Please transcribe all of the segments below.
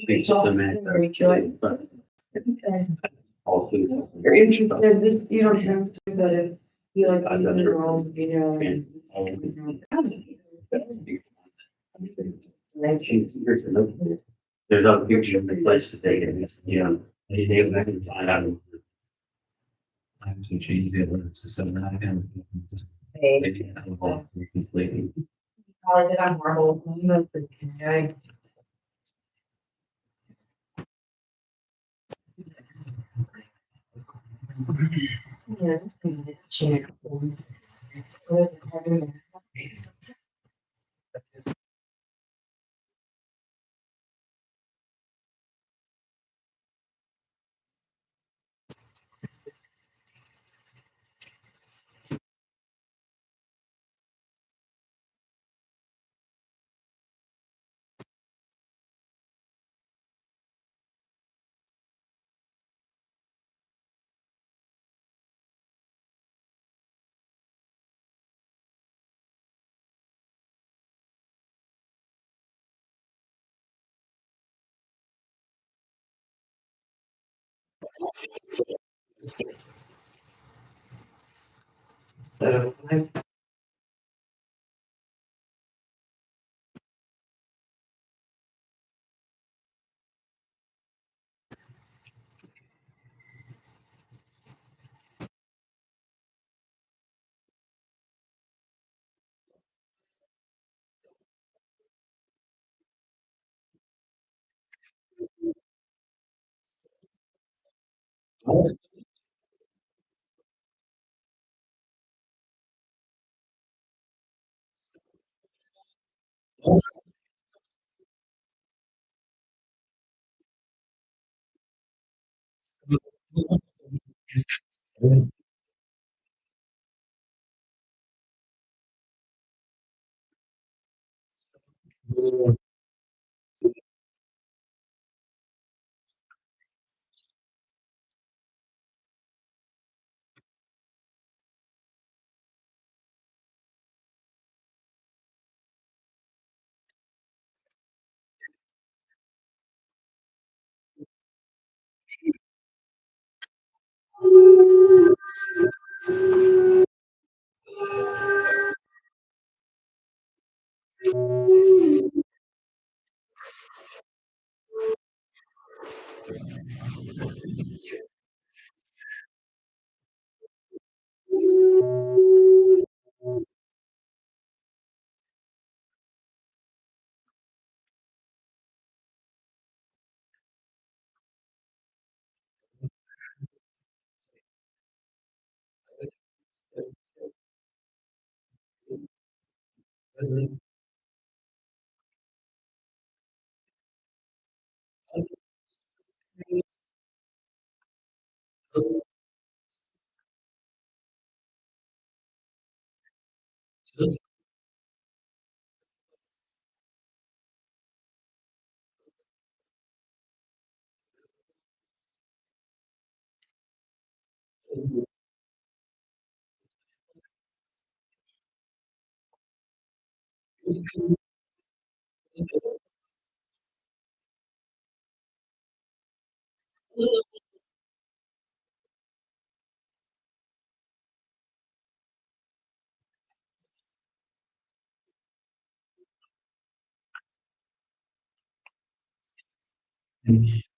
Reach out and reach out. But Okay. all things. If you're interested, this, you don't have to, but if you like, I've even done the it. roles, you know. and- There's other pictures in the places they can, you know, they can find out. I have to change the alerts to something I can. They can have a whole completely. Probably did on Marvel. Okay. Yeah, that's good. Share.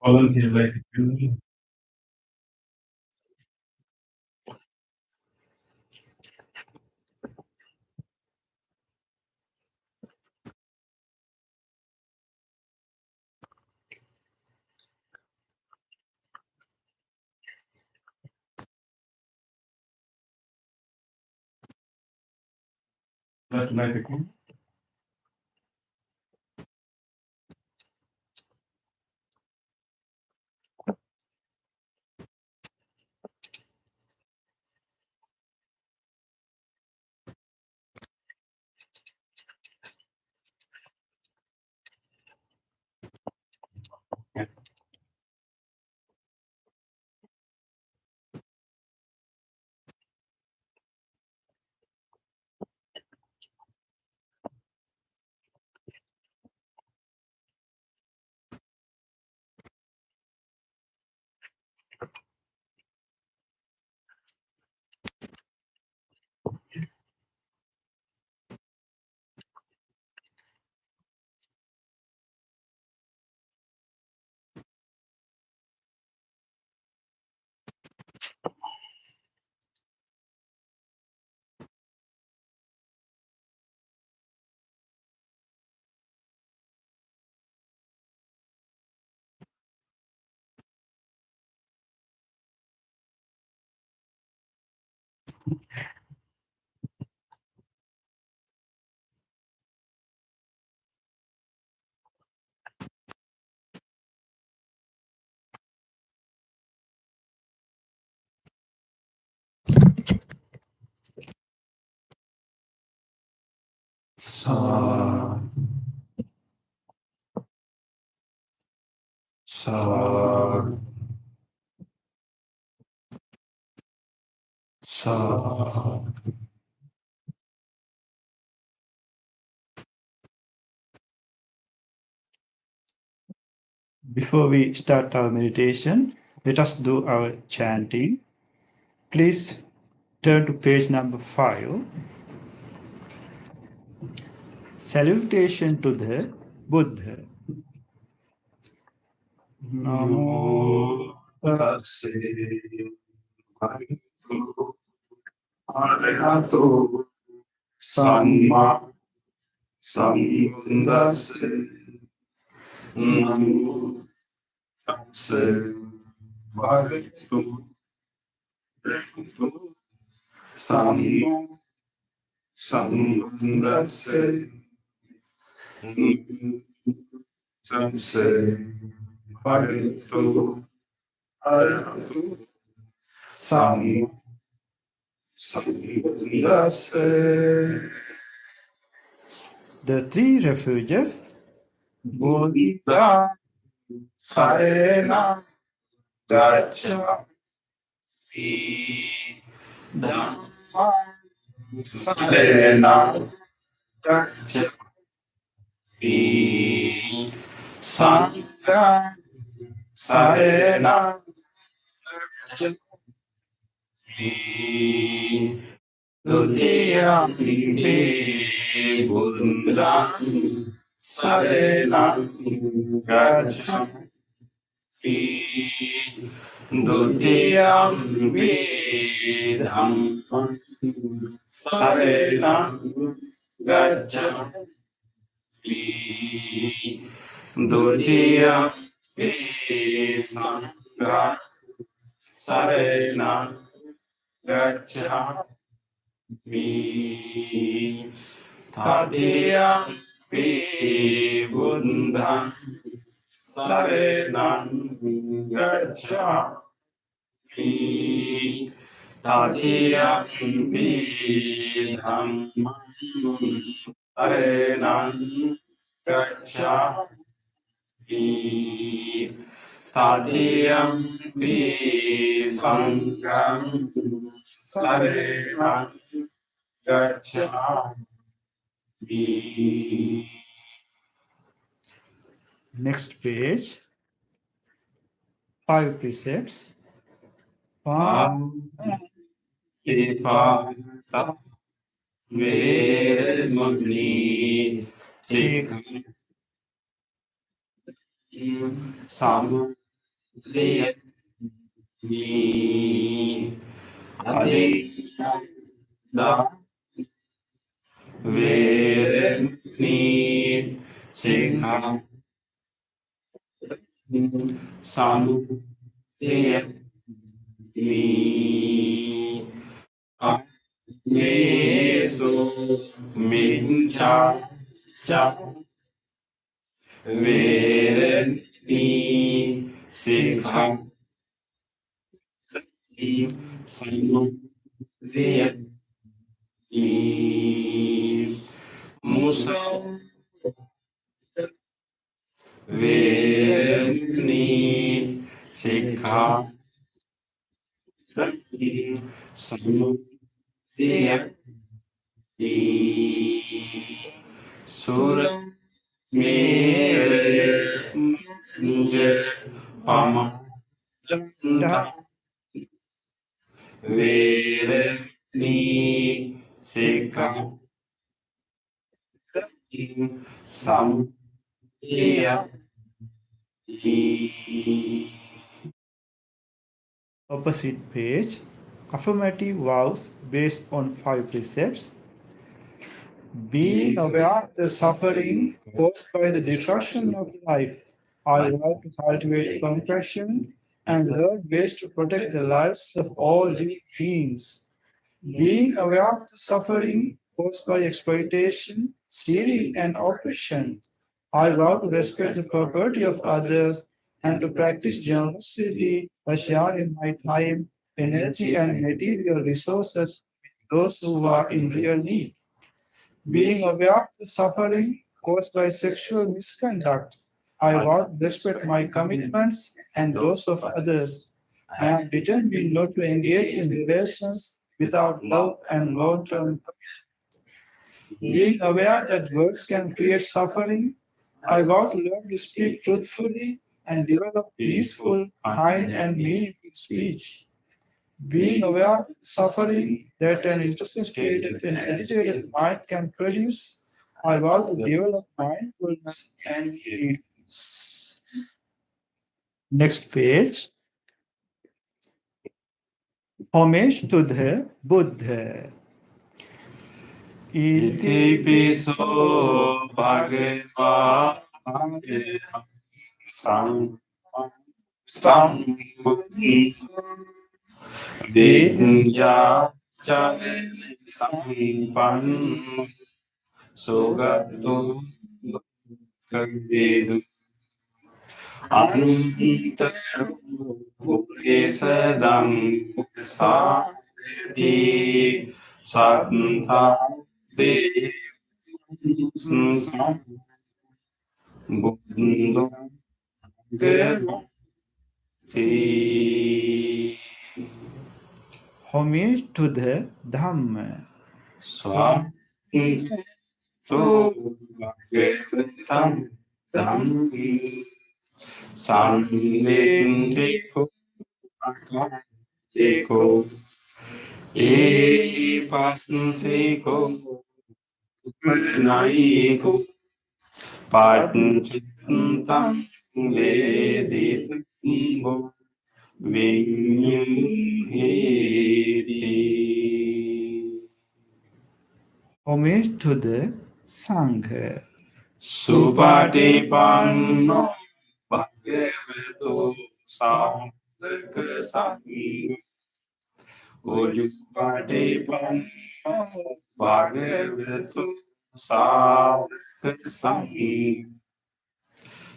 Volunteer like you. That's like a. Sa, sa, sa. Before we start our meditation, let us do our chanting. Please turn to page number 5. Salutation to the Buddha. Namo tassa bhagavato arahato samma sambuddhassa. Namo tassa bhagavato arahato samma sambuddhassa. Tassa bhagavato arahato samma sambuddhassa. The three refuges, Buddha, Sarena, Gacchami, Dhamma, Sarena, Gacchami, Sangha, Sarena, Gacchami, Dutiyampi Buddham Sarena Gacchami, Dutiyampi Dhammam Sarena Gacchami, Dutiyampi Sangham Sarena Gacchami, Tatiyampi Buddham Sarena Gacchami, Tatiyampi Dhammam Sarena Gacchami, Tatiyampi Sangham Sarena Gacchami. Next page. 5 precepts. Patipata Vedmuni Samudayami Adinda Vedmuni Sikha Samudayami Yesu mincha cha vereni sikha samudayami musa vereni sikha samudayami sura mere nje pama Verani Sika Samya Opposite page. Affirmative vows based on 5 precepts. Being aware of the suffering caused by the destruction of life, I vow to cultivate compassion and learn ways to protect the lives of all living beings. Being aware of the suffering caused by exploitation, stealing, and oppression, I vow to respect the property of others and to practice generosity by sharing my time, energy, and material resources with those who are in real need. Being aware of the suffering caused by sexual misconduct, I vow to respect my commitments and those of others. I am determined not to engage in relations without love and long-term commitment. Being aware that words can create suffering, I vow to learn to speak truthfully and develop peaceful, kind, and meaningful speech. Being aware of suffering that an intoxicated and agitated mind can produce, I vow to develop mindfulness and peace. Next page. Homage to the Buddha. Iti piso bhagava sang buddhi vidya chare sampan sugato kavedu anuntaru purisadam sati satantha de sam buddho Gavati Homage to the Dhamma. Swanto Bhagavatam Dhammi Sandhiko Akadeko E Pasanseko Naiko Patanchitam Veditam Vinyuheti Homage to the Sangha. Supatipanno Bhagavato Sangha Sangha Ujupatipanno Bhagavato Sangha Sangha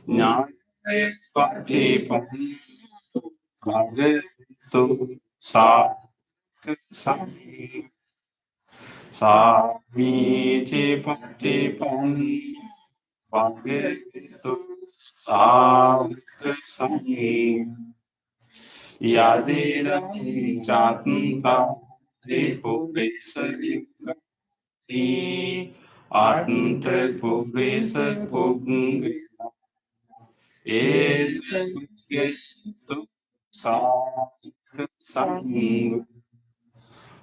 Jnanepatipanno Bhagavato Sangha Sangha Samiti Patipanno Bhagavato Sangha Sangha Yadidam Jatanta Purisa Yukti Atanta Purisa Punga Esa Bhagavato Sangha Sangha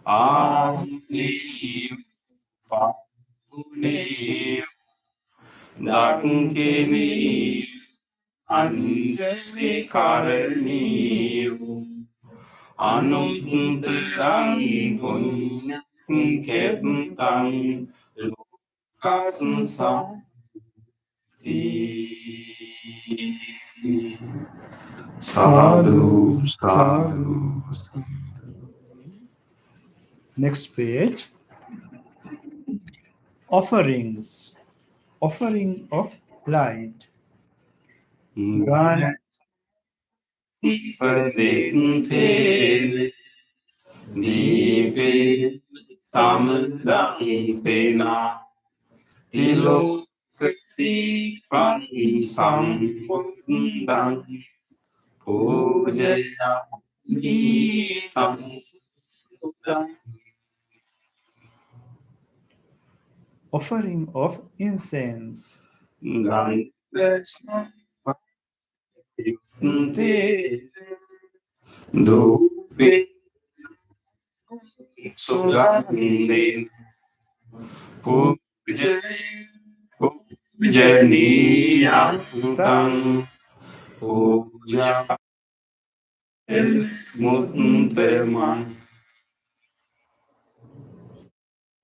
Ani Pahuni Dankini Anjali Karaniyo Anuntarang Punyam Ketang Lokasansanti Sadhu, sadhu, Next page. Offerings. Offering of light. Gana Padinte Dipe Tamadang Sena Tilokati Pansam Pundang Pujaya Nitam Udang Offering of incense. Gandhesna Yukte Dupe sugandhin pujaniyam tang puja mutteman.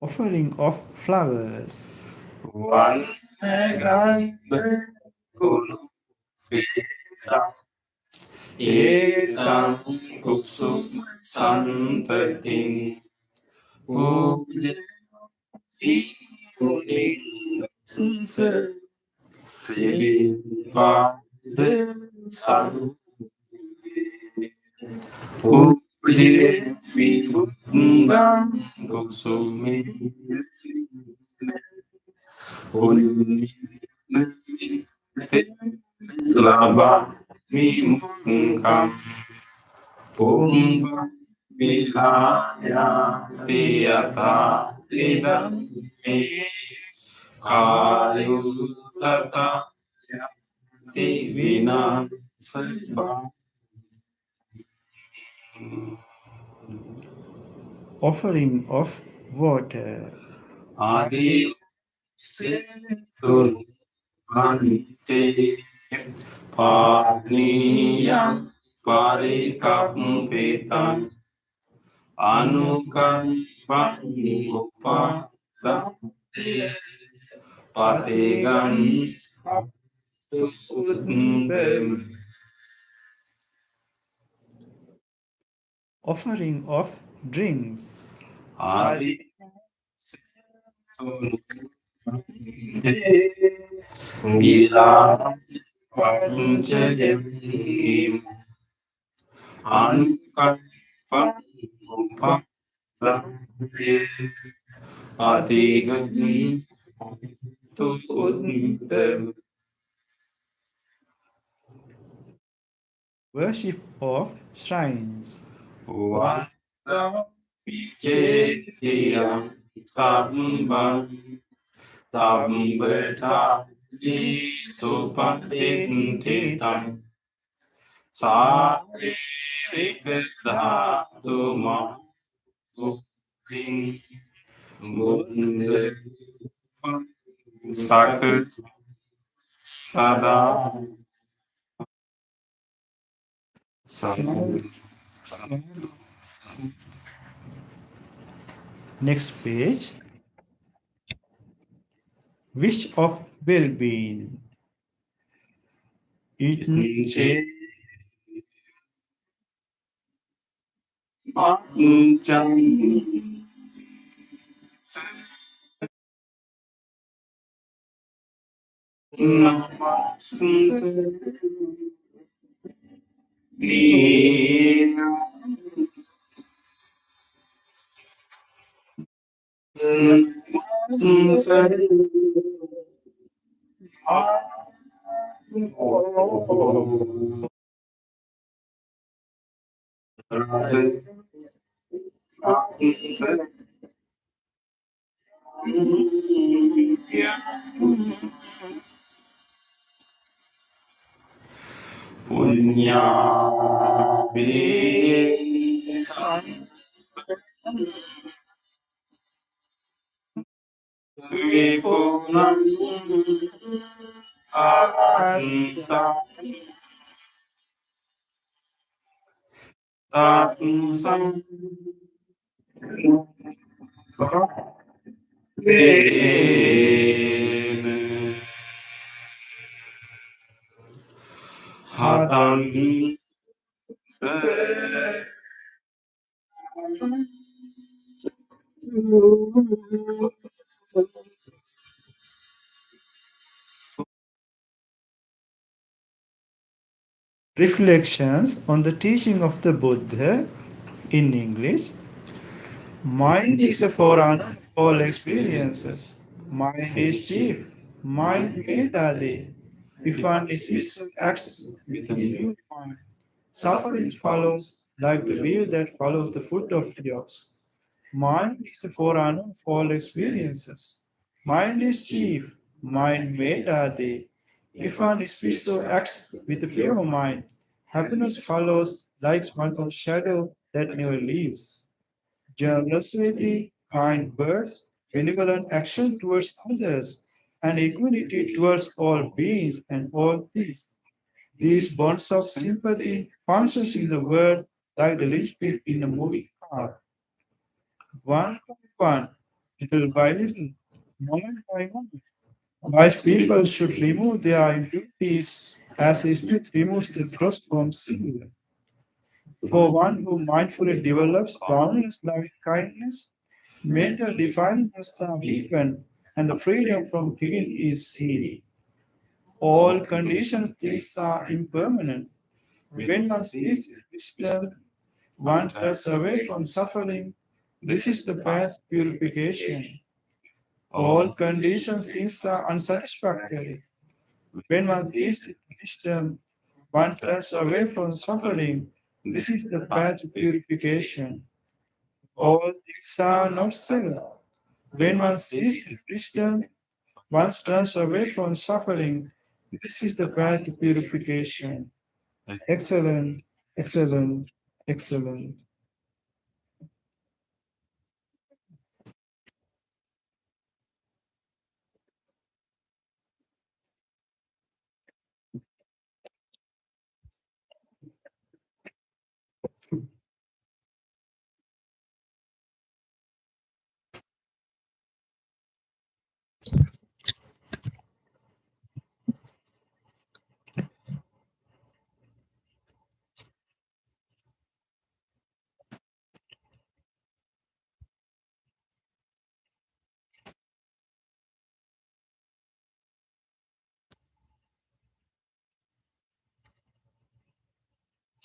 Offering of flowers. Vanegande kunu pita etang kusum santating puja ikuning sense sivipade saru puji vibundang kusumi Puni laba mimungkam pumba milaya tiyata idam me kayu tata yati vina seba. Offering of water. Adi setun ante paniyam parikappetam anukan upadam patigan tukuntem. Offering of drinks. Adi Bila Panjayam Anukan Upadam Patigan Tukuntem. Worship of shrines. Wata Vijayam Sambam Tambeta Di Supatintitam Sarikadhatuma Uping Bunde Sakut Sada Sadhu. Next page. Wish of well-being. Inche Manjang Namaste Nina Namaste Punya besan Vipulang Alanta Tatsang Bene Hatan Reflections on the teaching of the Buddha in English. Mind is a forerunner of all experiences. Mind is chief. Mind made are they. If one is visual acts with a new mind, suffering follows like the wheel that follows the foot of the ox. Mind is the forerunner of all experiences. Mind is chief. Mind made are they. If one is visual acts with a pure mind, happiness follows like one shadow that never leaves. generosity, kind words, benevolent action towards others, and equality towards all beings and all things. These bonds of sympathy functions in the world like the linchpin in a moving car, one by one, little by little, moment by moment. Wise people should remove their impurities as the Spirit removes the rust from silver. For one who mindfully develops boundless loving kindness, mental defilements are weakened, and the freedom from guilt is seen. All conditions, things are impermanent. When one sees wisdom, one turns away from suffering. This is the path to purification. All conditions, things are unsatisfactory. When one sees wisdom, one turns away from suffering. This is the path to purification. All things are not self. When one sees wisdom, one turns away from suffering. This is the path to purification. Excellent, excellent, excellent.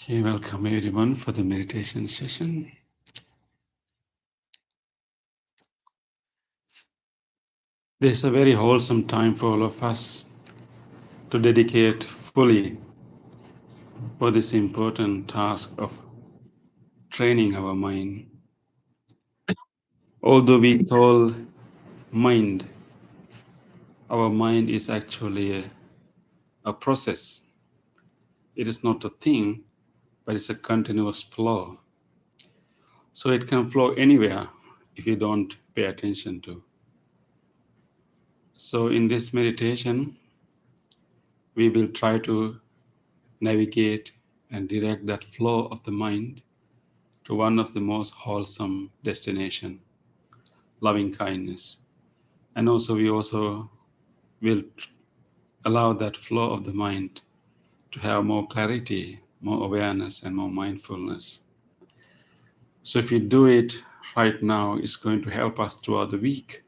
Okay, welcome everyone for the meditation session. This is a very wholesome time for all of us to dedicate fully for this important task of training our mind. Although we call mind, our mind is actually a process. It is not a thing, but it's a continuous flow. So it can flow anywhere if you don't pay attention to. So in this meditation, we will try to navigate and direct that flow of the mind to one of the most wholesome destination, loving kindness. And also we also will allow that flow of the mind to have more clarity, more awareness, and more mindfulness. So if you do it right now, it's going to help us throughout the week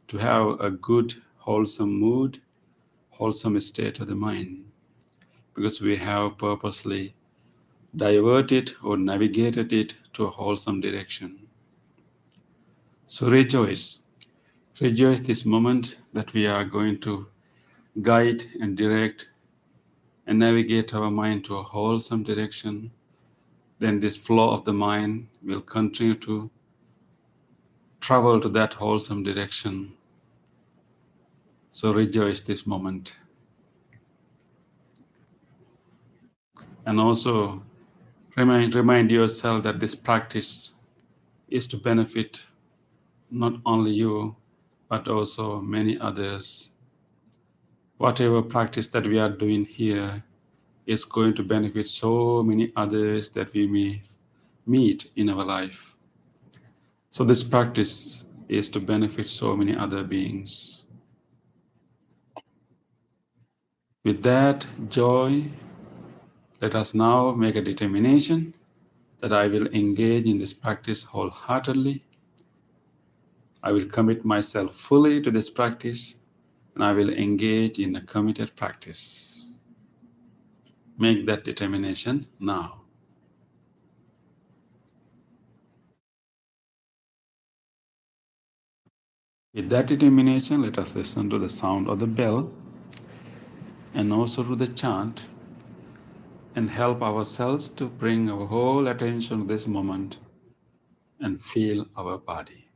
to have a good, wholesome mood, wholesome state of the mind, because we have purposely diverted or navigated it to a wholesome direction. So rejoice. Rejoice this moment that we are going to guide and direct and navigate our mind to a wholesome direction. Then this flow of the mind will continue to travel to that wholesome direction. So rejoice this moment. And also remind yourself that this practice is to benefit not only you, but also many others. Whatever practice that we are doing here is going to benefit so many others that we may meet in our life. So this practice is to benefit so many other beings. With that joy, let us now make a determination that I will engage in this practice wholeheartedly. I will commit myself fully to this practice, and I will engage in a committed practice. Make that determination now. With that determination, let us listen to the sound of the bell and also to the chant, and help ourselves to bring our whole attention to this moment and feel our body.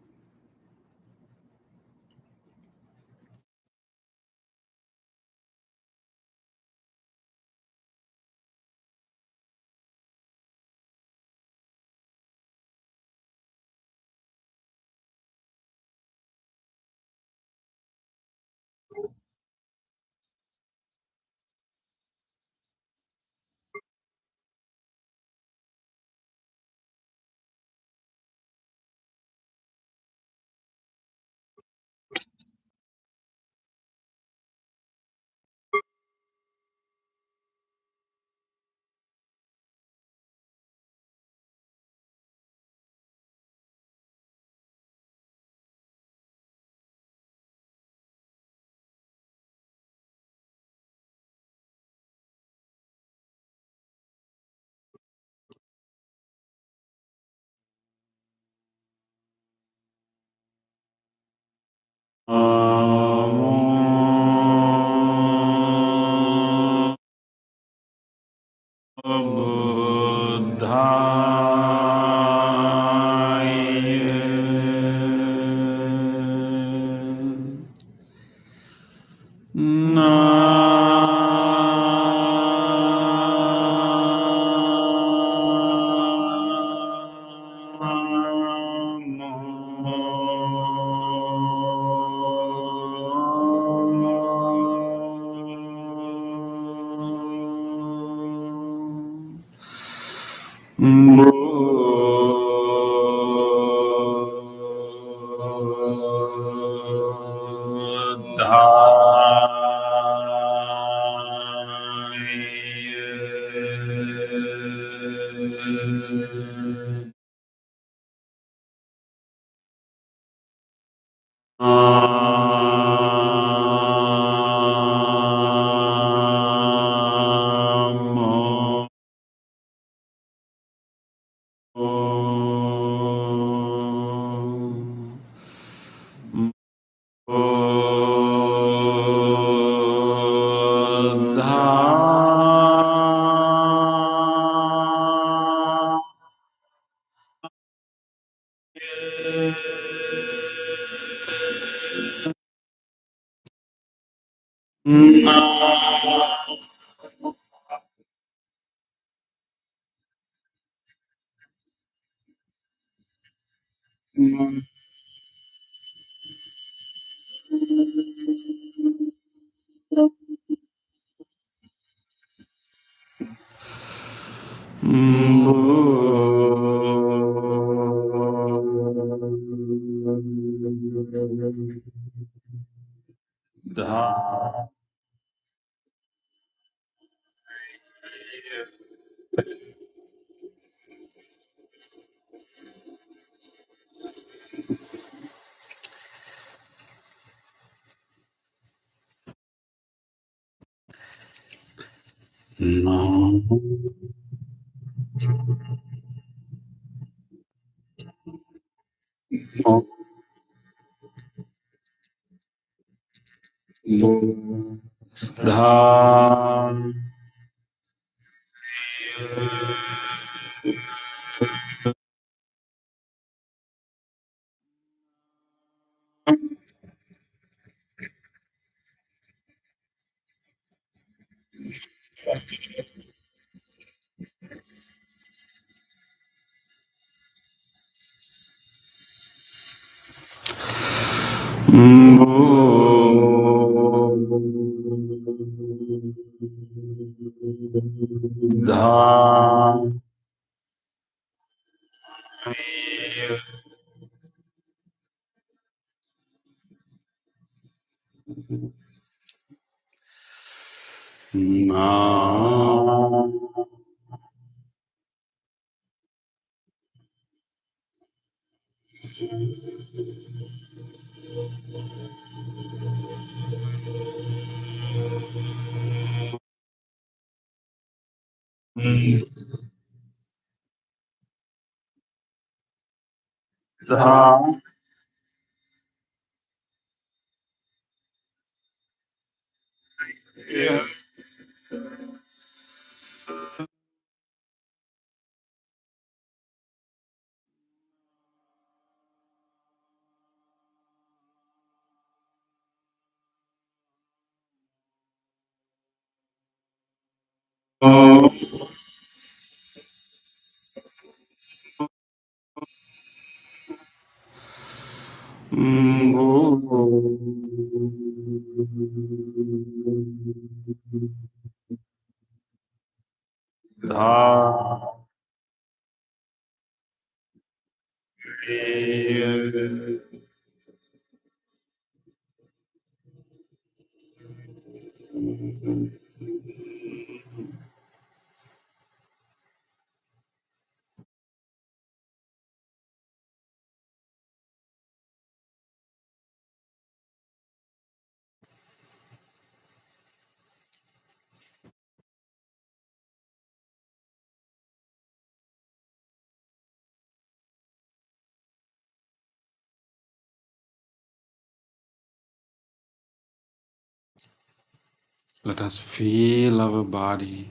Let us feel our body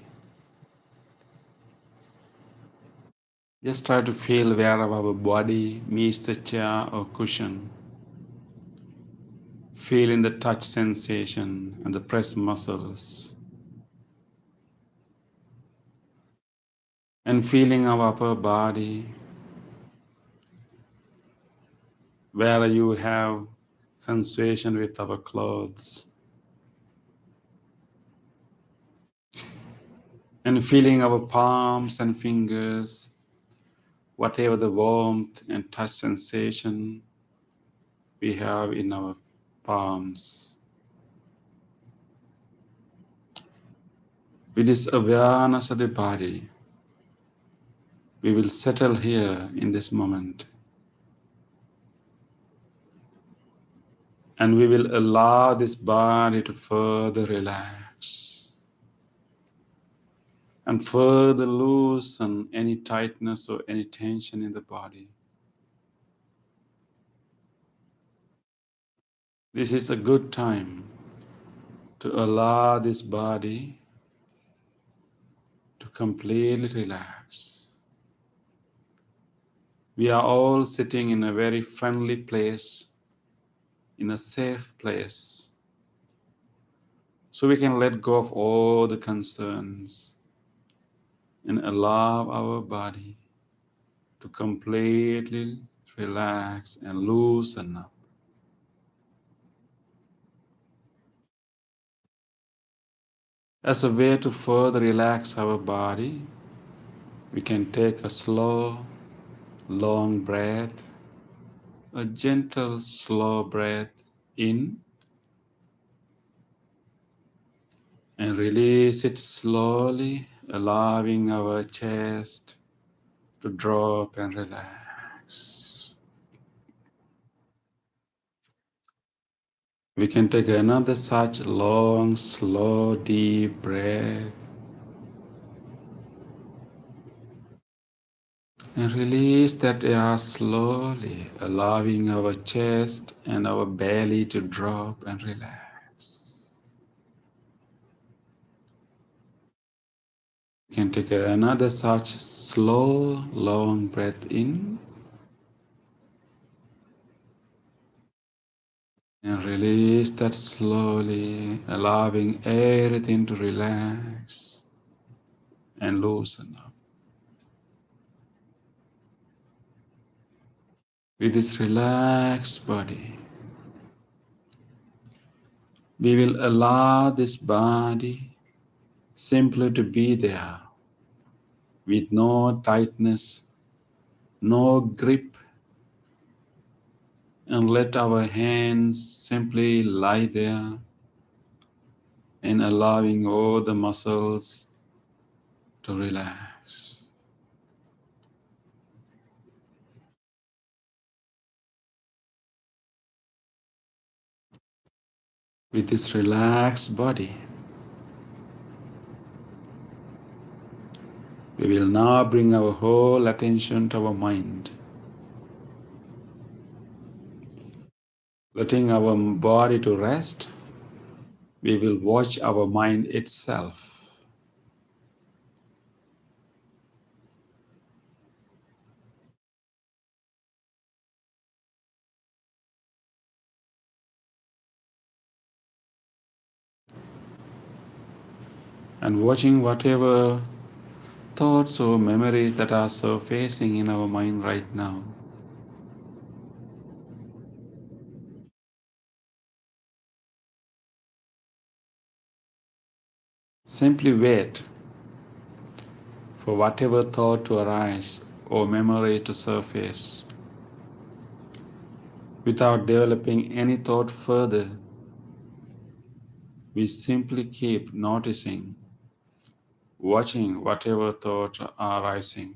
Just try to feel where our body meets the chair or cushion. Feeling the touch sensation and the press muscles. And feeling our upper body, where you have sensation with our clothes. And feeling our palms and fingers, whatever the warmth and touch sensation we have in our palms. With this awareness of the body, we will settle here in this moment. And we will allow this body to further relax and further loosen any tightness or any tension in the body. This is a good time to allow this body to completely relax. We are all sitting in a very friendly place, in a safe place. So we can let go of all the concerns and allow our body to completely relax and loosen up. As a way to further relax our body, we can take a slow, long breath, a gentle, slow breath in and release it slowly, allowing our chest to drop and relax. We can take another such long, slow, deep breath and release that air slowly, allowing our chest and our belly to drop and relax. You can take another such slow, long breath in and release that slowly, allowing everything to relax and loosen up. With this relaxed body, we will allow this body simply to be there with no tightness, no grip, and let our hands simply lie there and allowing all the muscles to relax. With this relaxed body, we will now bring our whole attention to our mind, letting our body to rest. We will watch our mind itself. And watching whatever thoughts or memories that are surfacing in our mind right now. Simply wait for whatever thought to arise or memory to surface. Without developing any thought further, we simply keep noticing, watching whatever thoughts are arising.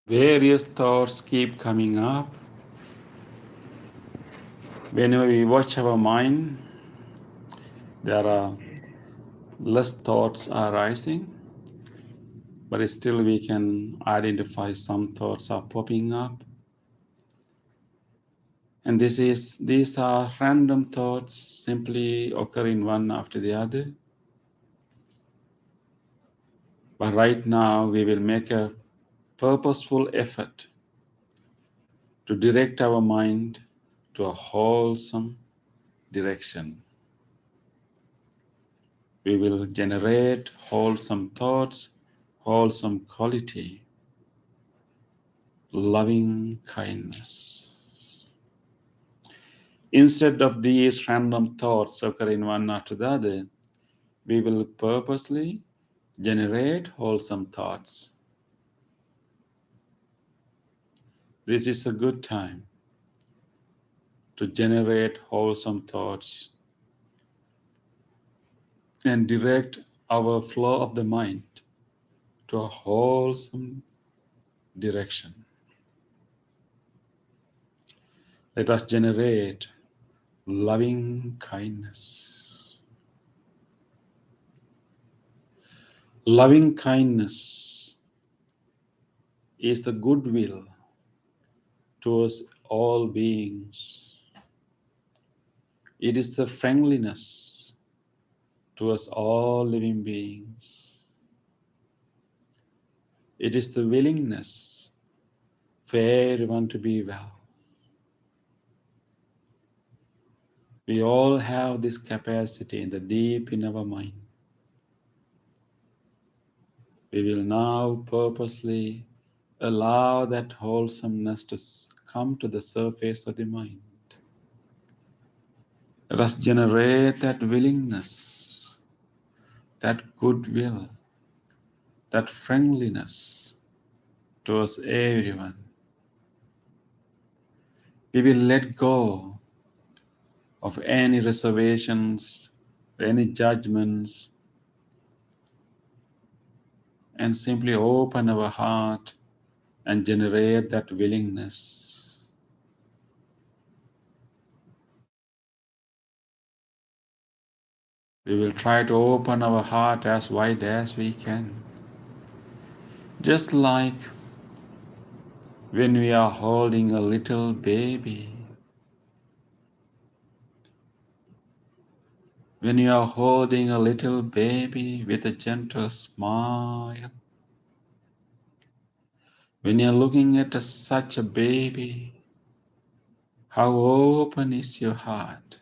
Various thoughts keep coming up. Whenever we watch our mind, there are less thoughts arising, but still we can identify some thoughts are popping up. And these are random thoughts simply occurring one after the other. But right now we will make a purposeful effort to direct our mind to a wholesome direction. We will generate wholesome thoughts, wholesome quality, loving kindness. Instead of these random thoughts occurring one after the other, we will purposely generate wholesome thoughts. This is a good time to generate wholesome thoughts and direct our flow of the mind to a wholesome direction. Let us generate loving kindness. Loving kindness is the goodwill towards all beings. It is the friendliness towards all living beings. It is the willingness for everyone to be well. We all have this capacity in the deep in our mind. We will now purposely allow that wholesomeness to come to the surface of the mind. Let us generate that willingness, that goodwill, that friendliness towards everyone. We will let go of any reservations, any judgments, and simply open our heart and generate that willingness. We will try to open our heart as wide as we can. Just like when we are holding a little baby. When you are holding a little baby with a gentle smile. When you are looking at such a baby, how open is your heart?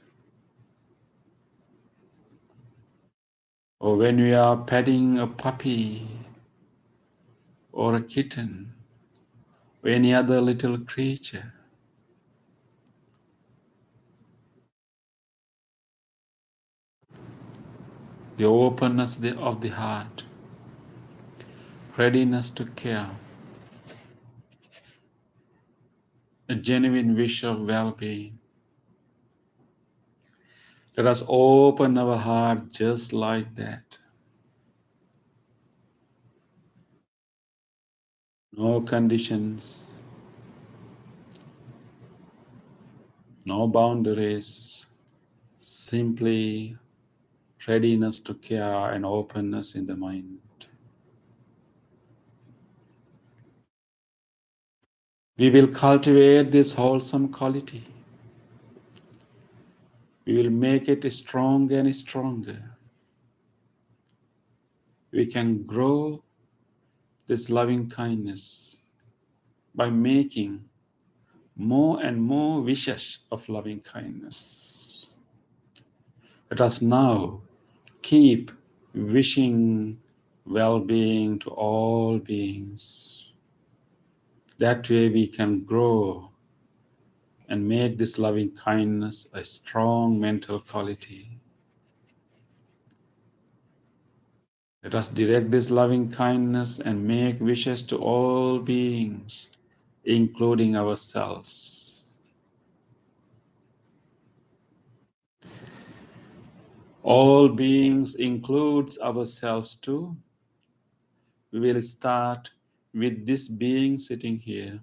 Or when we are petting a puppy or a kitten or any other little creature, the openness of the heart, readiness to care, a genuine wish of well-being. Let us open our heart just like that. No conditions, no boundaries, simply readiness to care and openness in the mind. We will cultivate this wholesome quality. We will make it stronger and stronger. We can grow this loving kindness by making more and more wishes of loving kindness. Let us now keep wishing well-being to all beings. That way we can grow and make this loving kindness a strong mental quality. Let us direct this loving kindness and make wishes to all beings, including ourselves. All beings includes ourselves too. We will start with this being sitting here,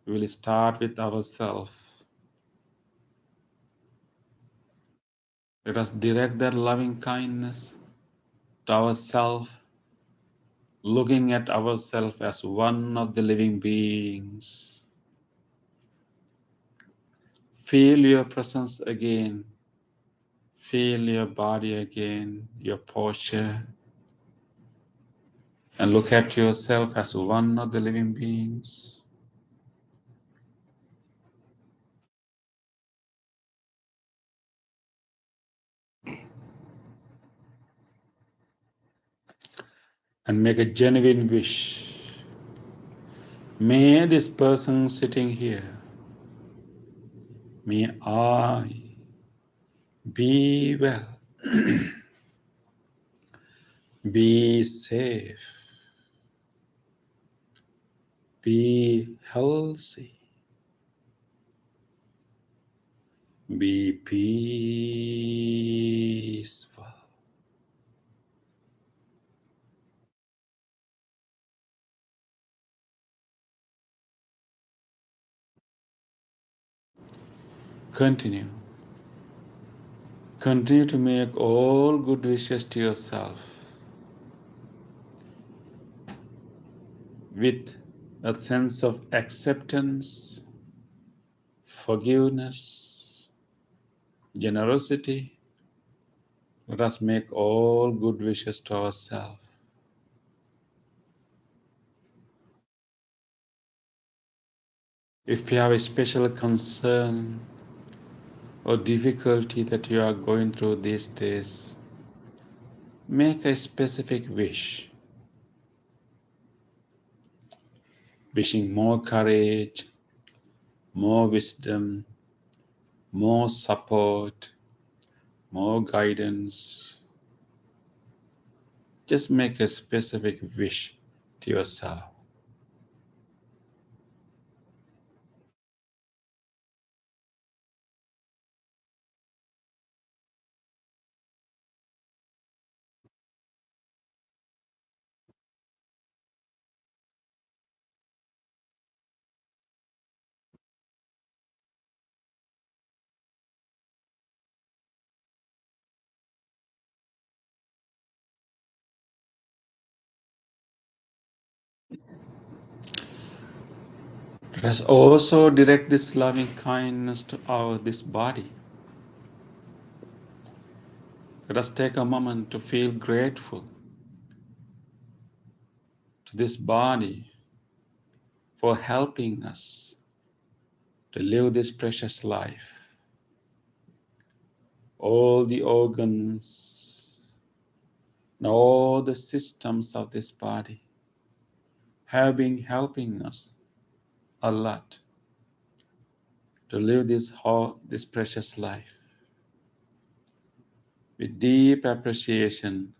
we will start with ourselves. Let us direct that loving kindness to ourselves, looking at ourselves as one of the living beings. Feel your presence again. Feel your body again, your posture, and look at yourself as one of the living beings. And make a genuine wish. May this person sitting here, may I be well, be safe, be healthy, be peaceful. Continue. Continue to make all good wishes to yourself with a sense of acceptance, forgiveness, generosity. Let us make all good wishes to ourselves. If you have a special concern or difficulty that you are going through these days, make a specific wish. Wishing more courage, more wisdom, more support, more guidance. Just make a specific wish to yourself. Let us also direct this loving kindness to this body. Let us take a moment to feel grateful to this body for helping us to live this precious life. All the organs and all the systems of this body have been helping us a lot to live this precious life. With deep appreciation,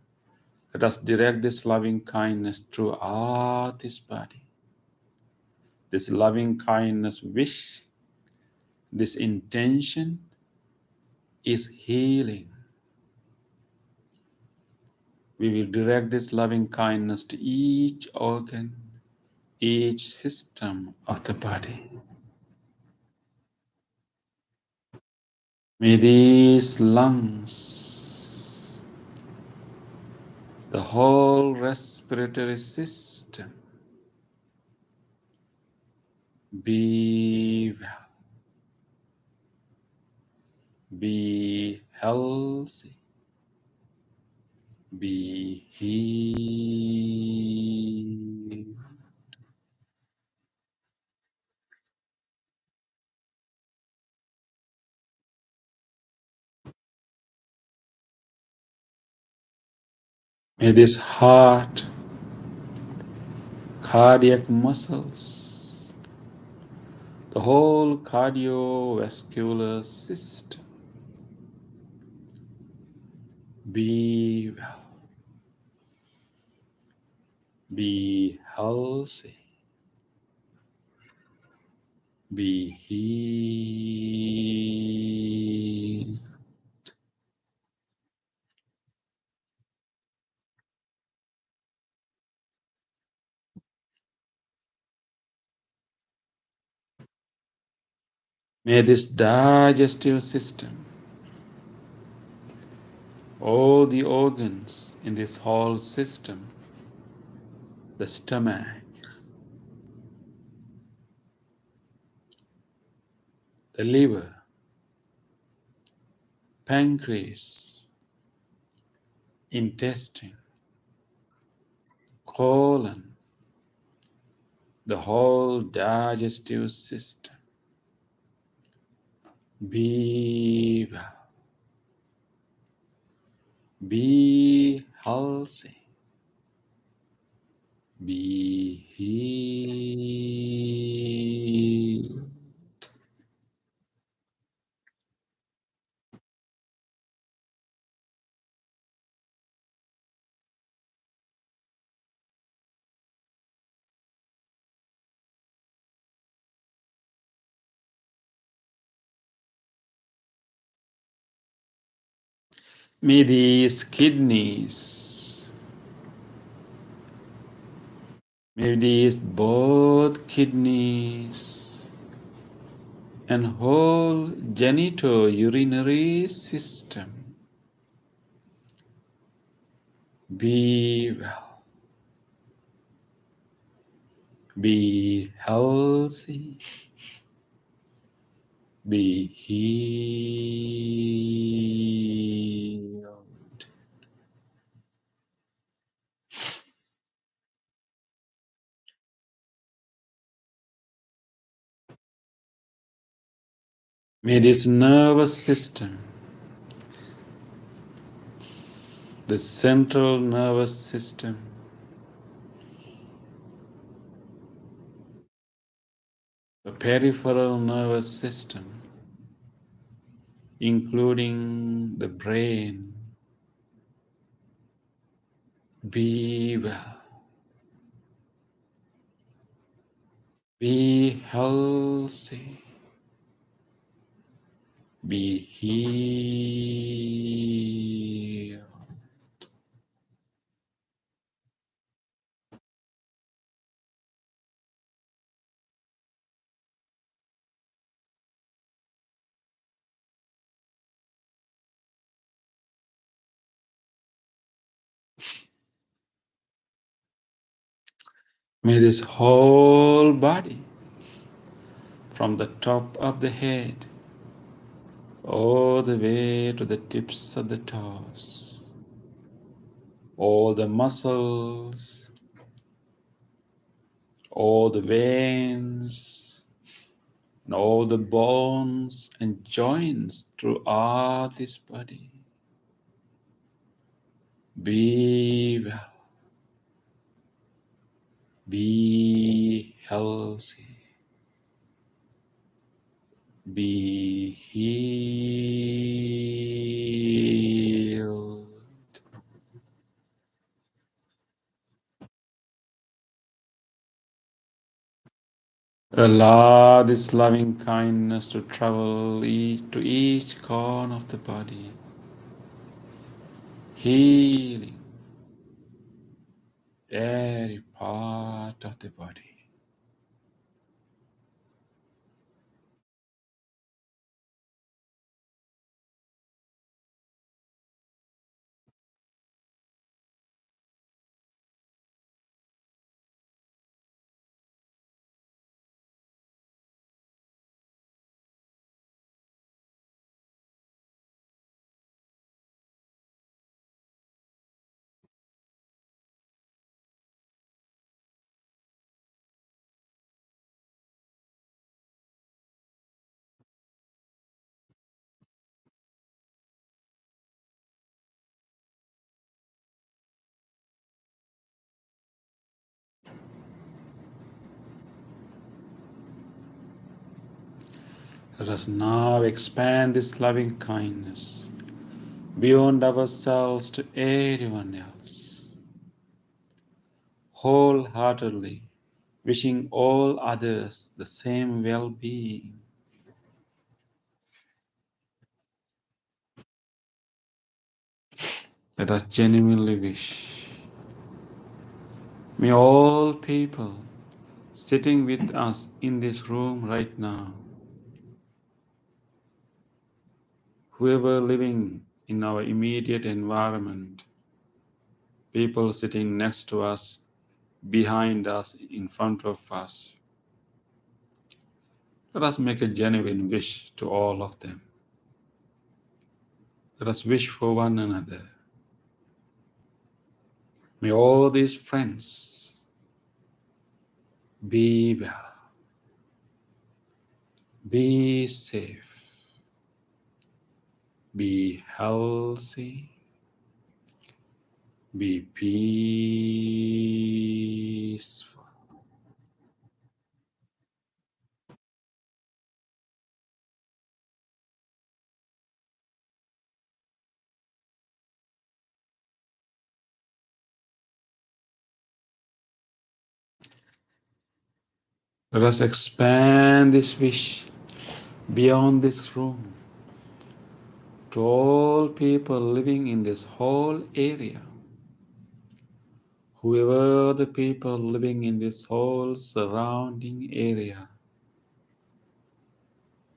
let us direct this loving kindness throughout this body. This loving kindness wish, this intention is healing. We will direct this loving kindness to each organ, each system of the body. May these lungs, the whole respiratory system be well, be healthy, be healed. May this heart, cardiac muscles, the whole cardiovascular system be well, be healthy, be healed. May this digestive system, all the organs in this whole system, the stomach, the liver, pancreas, intestine, colon, the whole digestive system, be well, be healthy, be healed. May these kidneys, may these both kidneys and whole genitourinary system be well, be healthy, be healed. May this nervous system, the central nervous system, the peripheral nervous system, including the brain, be well, be healthy, be healed. May this whole body, from the top of the head all the way to the tips of the toes, all the muscles, all the veins, and all the bones and joints throughout this body, be well, be healthy, be healed. Allow this loving kindness to travel to each corner of the body, healing every part of the body. Let us now expand this loving kindness beyond ourselves to everyone else, wholeheartedly wishing all others the same well-being. Let us genuinely wish. May all people sitting with us in this room right now whoever living in our immediate environment, people sitting next to us, behind us, in front of us. Let us make a genuine wish to all of them. Let us wish for one another. May all these friends be well, be safe, be healthy, be peaceful. Let us expand this wish beyond this room to all people living in this whole area. Whoever the people living in this whole surrounding area,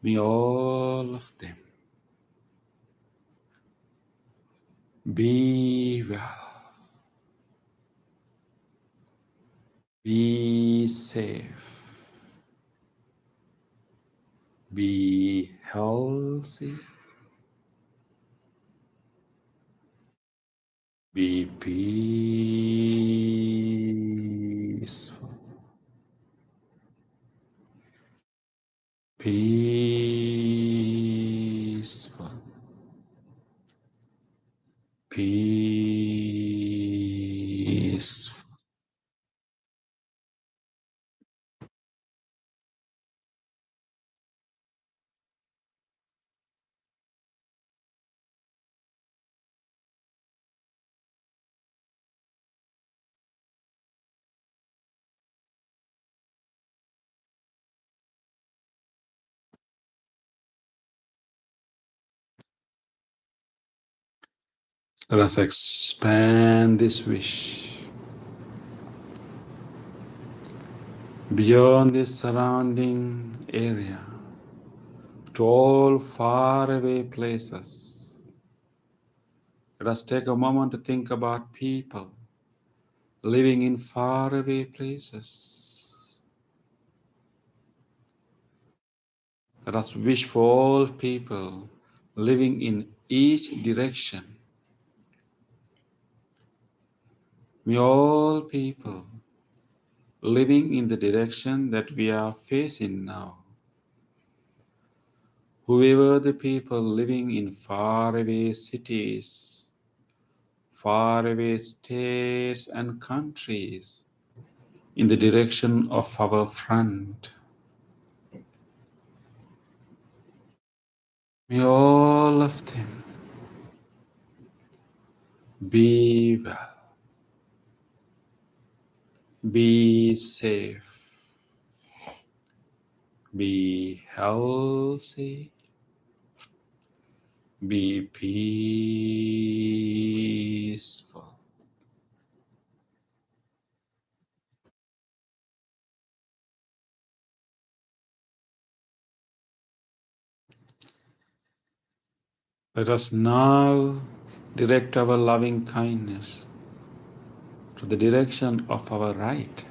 may all of them be well, be safe, be healthy, be peaceful, peaceful, peaceful. Let us expand this wish beyond this surrounding area to all faraway places. Let us take a moment to think about people living in faraway places. Let us wish for all people living in each direction. May all people living in the direction that we are facing now, whoever the people living in faraway cities, faraway states and countries, in the direction of our front, may all of them be well, be safe, be healthy, be peaceful. Let us now direct our loving kindness to the direction of our right.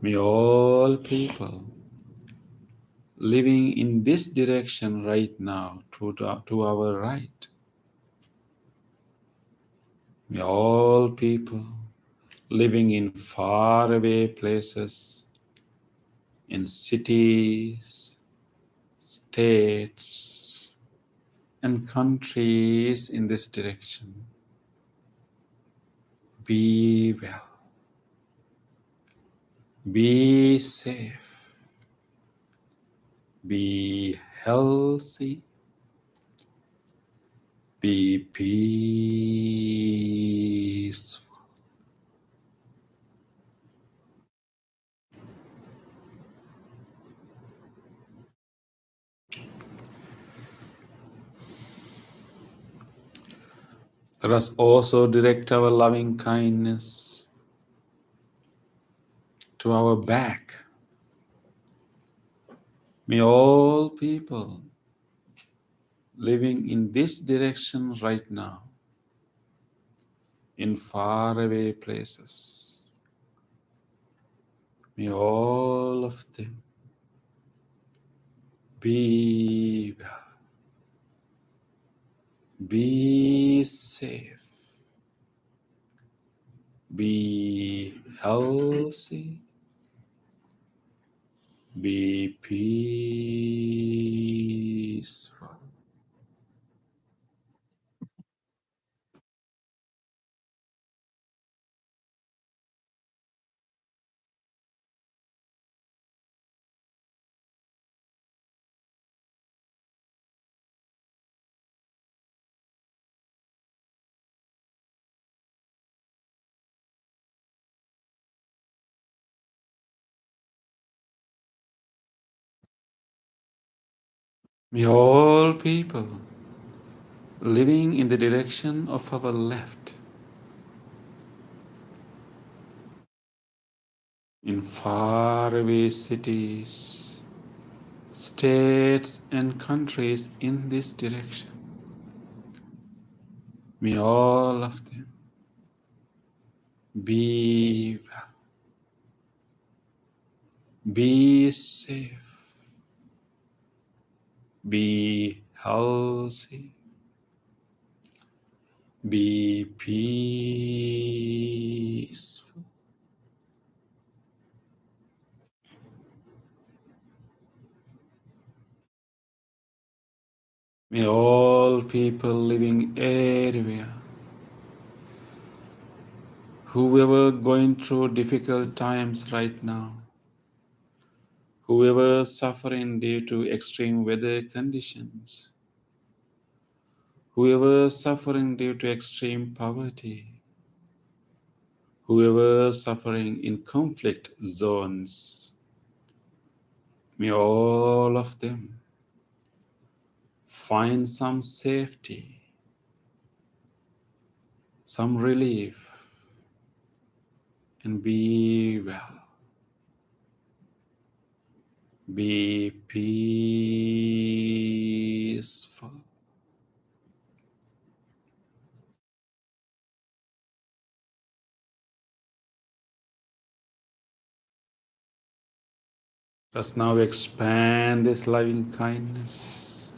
May all people living in this direction right now to our right, may all people living in faraway places, in cities, states, and countries in this direction, be well, be safe, be healthy, be peaceful. Let us also direct our loving kindness to our back. May all people living in this direction right now, in faraway places, may all of them be well, be safe, be healthy, be peaceful. May all people living in the direction of our left, in faraway cities, states, and countries in this direction, may all of them be well, be safe, be healthy, be peaceful. May all people living anywhere, whoever going through difficult times right now, whoever suffering due to extreme weather conditions, whoever suffering due to extreme poverty, whoever suffering in conflict zones, may all of them find some safety, some relief, and be well, be peaceful. Let's now expand this loving kindness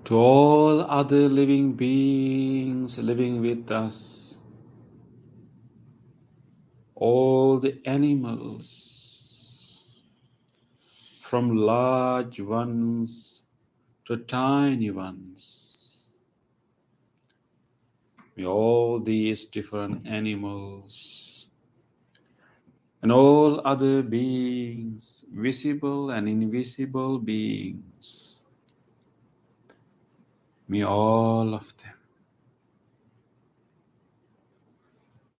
to all other living beings living with us, all the animals, from large ones to tiny ones. May all these different animals and all other beings, visible and invisible beings, may all of them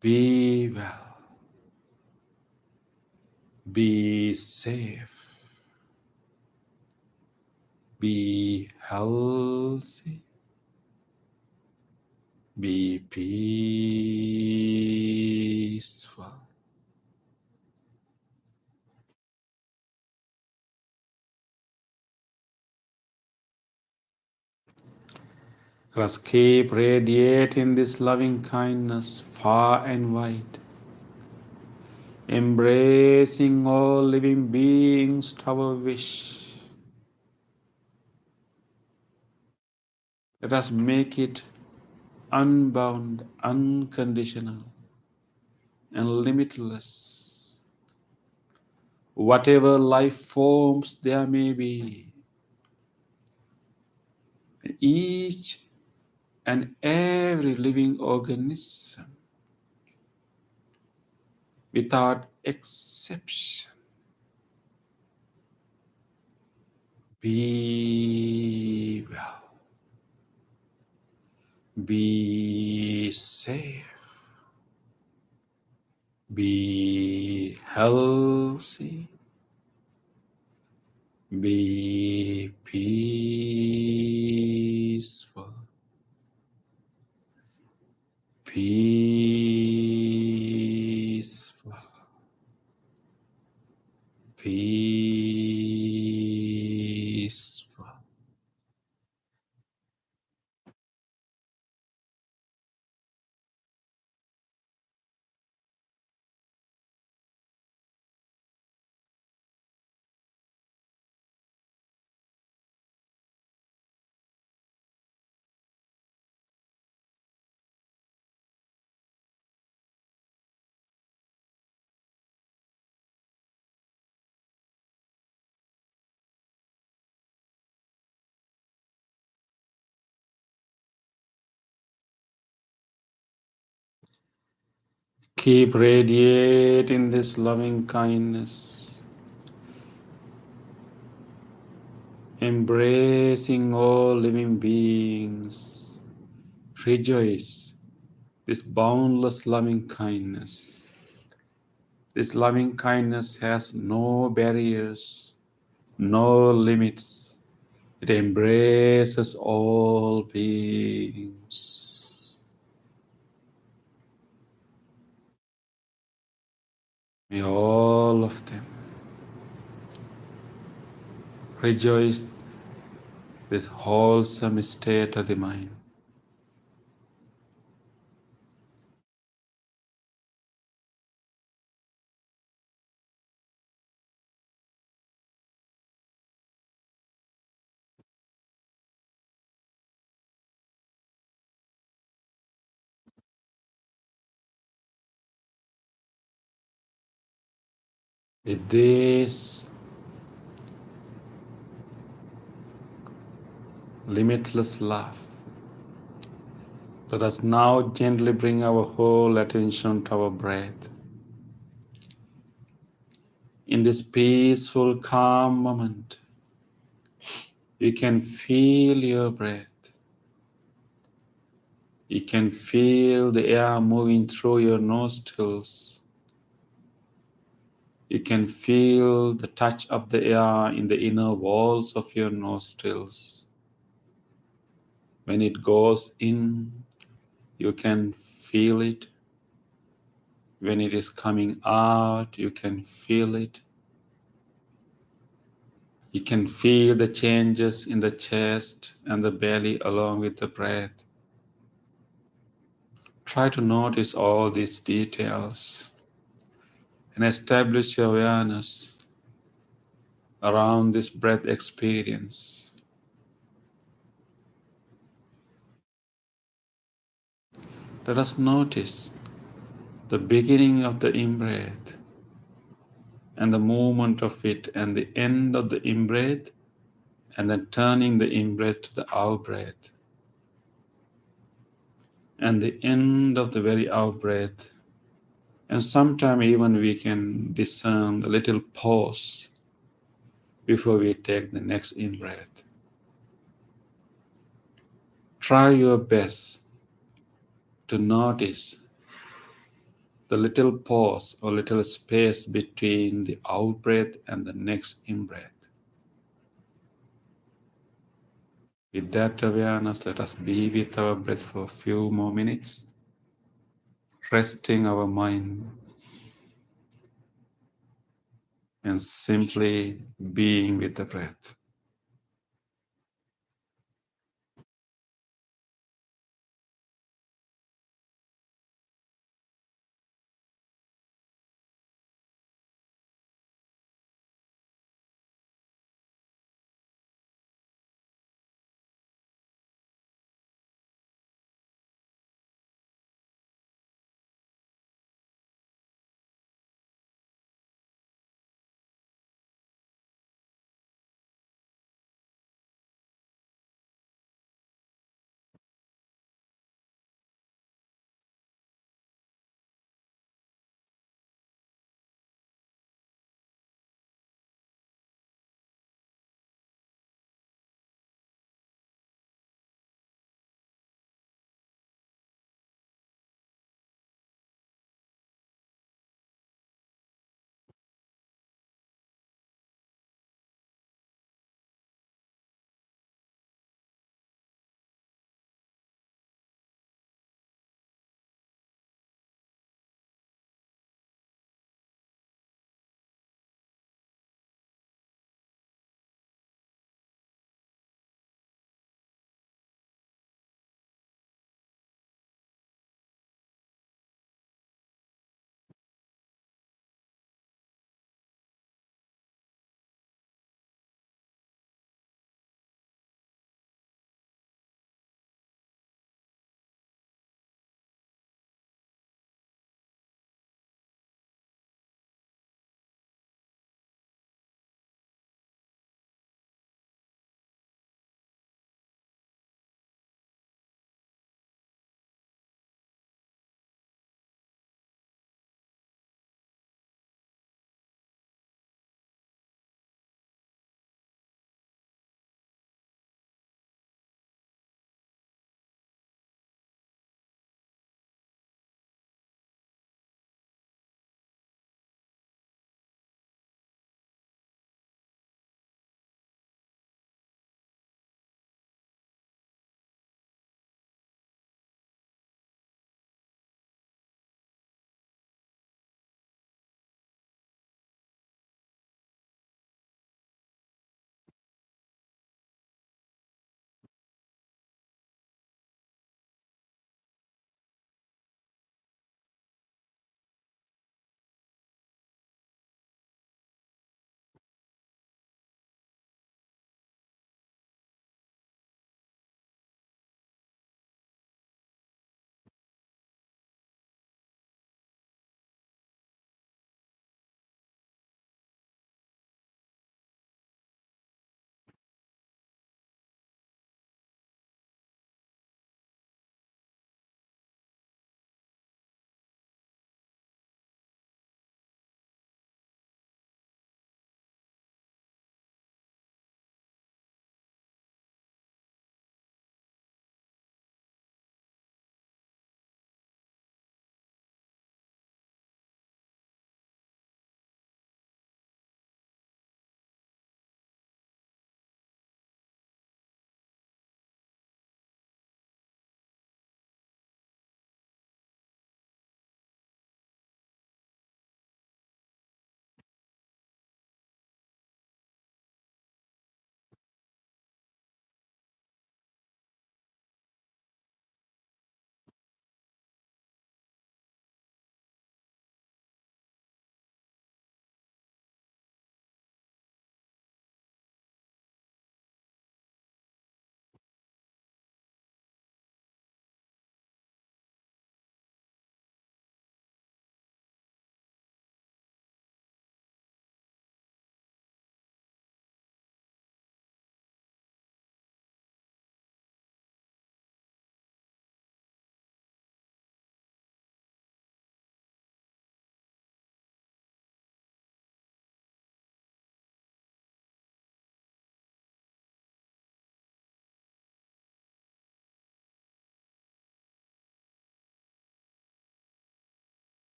be well, be safe, be healthy, be peaceful. Let us keep radiating this loving kindness far and wide, embracing all living beings to our wish. Let us make it unbound, unconditional, and limitless. Whatever life forms there may be, each and every living organism, without exception, be well, be safe, be healthy, be peaceful, peaceful, peaceful. peaceful. Keep radiating this loving kindness, embracing all living beings. Rejoice this boundless loving kindness. This loving kindness has no barriers, no limits. It embraces all beings. May all of them rejoice this wholesome state of the mind. With this limitless love, let us now gently bring our whole attention to our breath. In this peaceful, calm moment, you can feel your breath. You can feel the air moving through your nostrils. You can feel the touch of the air in the inner walls of your nostrils. When it goes in, you can feel it. When it is coming out, you can feel it. You can feel the changes in the chest and the belly along with the breath. Try to notice all these details and establish your awareness around this breath experience. Let us notice the beginning of the in-breath and the movement of it, and the end of the in-breath, and then turning the in-breath to the out-breath, and the end of the very out-breath. And sometimes even we can discern the little pause before we take the next in-breath. Try your best to notice the little pause or little space between the out-breath and the next in-breath. With that awareness, let us be with our breath for a few more minutes, resting our mind and simply being with the breath.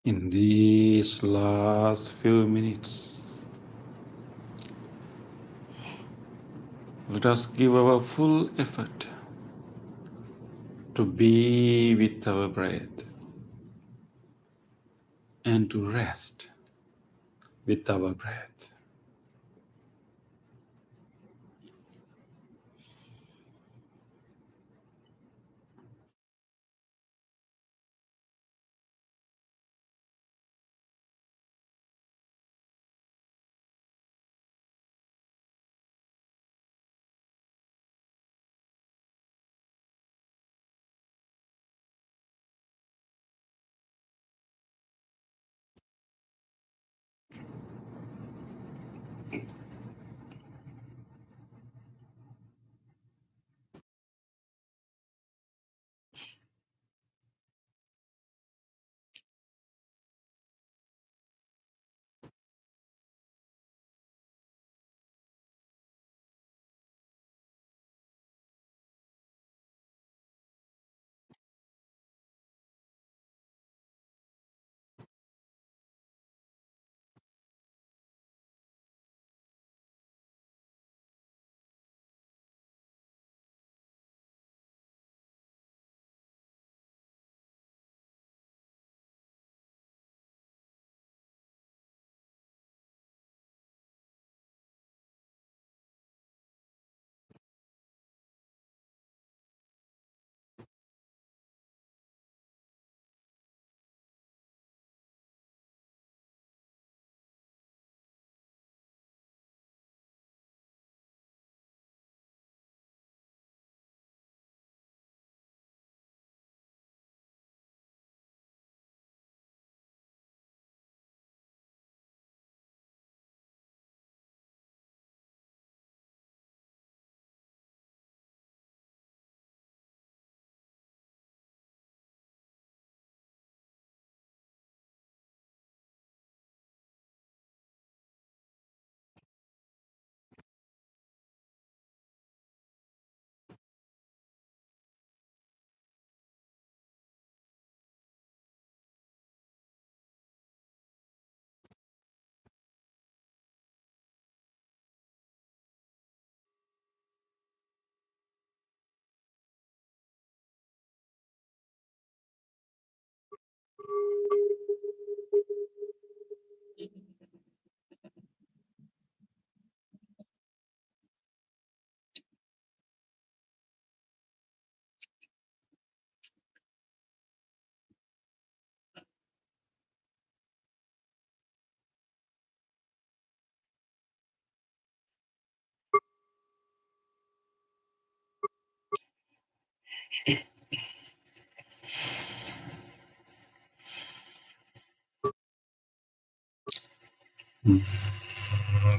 In these last few minutes, let us give our full effort to be with our breath and to rest with our breath.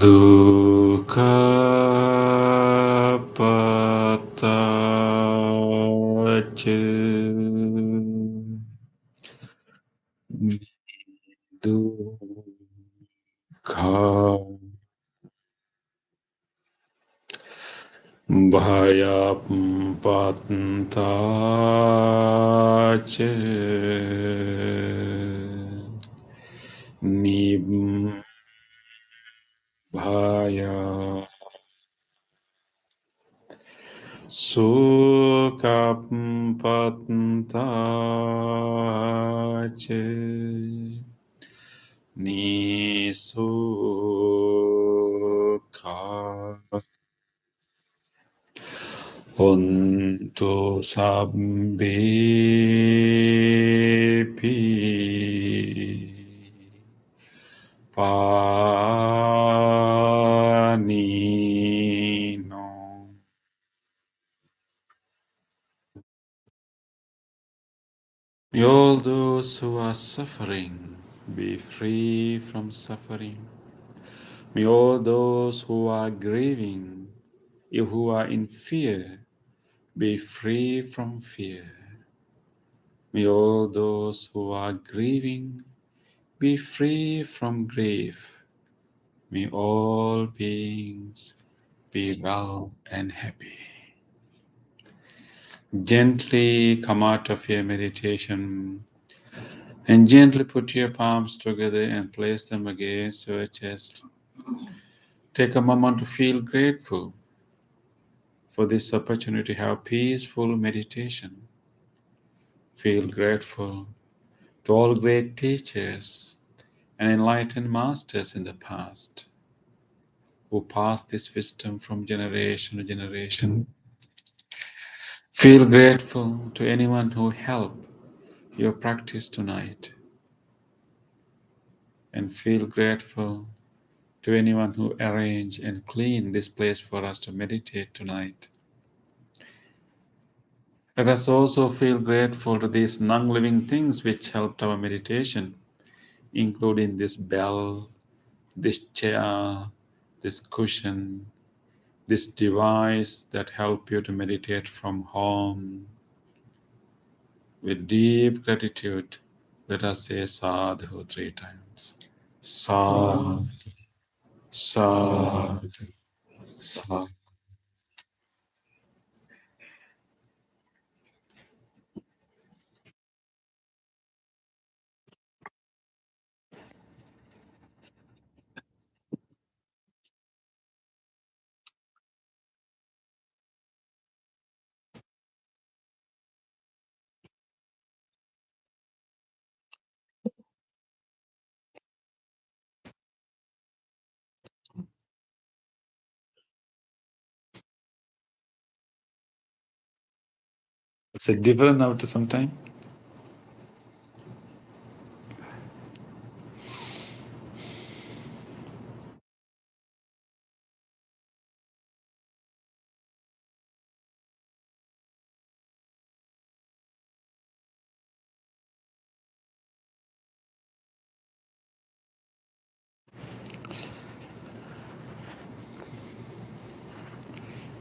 Dukkha patace dukkha bhayapattace nibbaya Sukampattace Nisukha Untu Sabbepi Panino. May all those who are suffering be free from suffering. May all those who are grieving, who are in fear, be free from fear. May all those who are grieving be free from grief. May all beings be well and happy. Gently come out of your meditation And gently put your palms together and place them against your chest. Take a moment to feel grateful for this opportunity to have peaceful meditation. Feel grateful to all great teachers and enlightened masters in the past who passed this wisdom from generation to generation. Feel grateful to anyone who helped your practice tonight. And feel grateful to anyone who arranged and cleaned this place for us to meditate tonight. Let us also feel grateful to these non-living things which helped our meditation, including this bell, this chair, this cushion, this device that help you to meditate from home. With deep gratitude, let us say sadhu 3 times. Sadhu, sadhu, sadhu. Is it different after some time?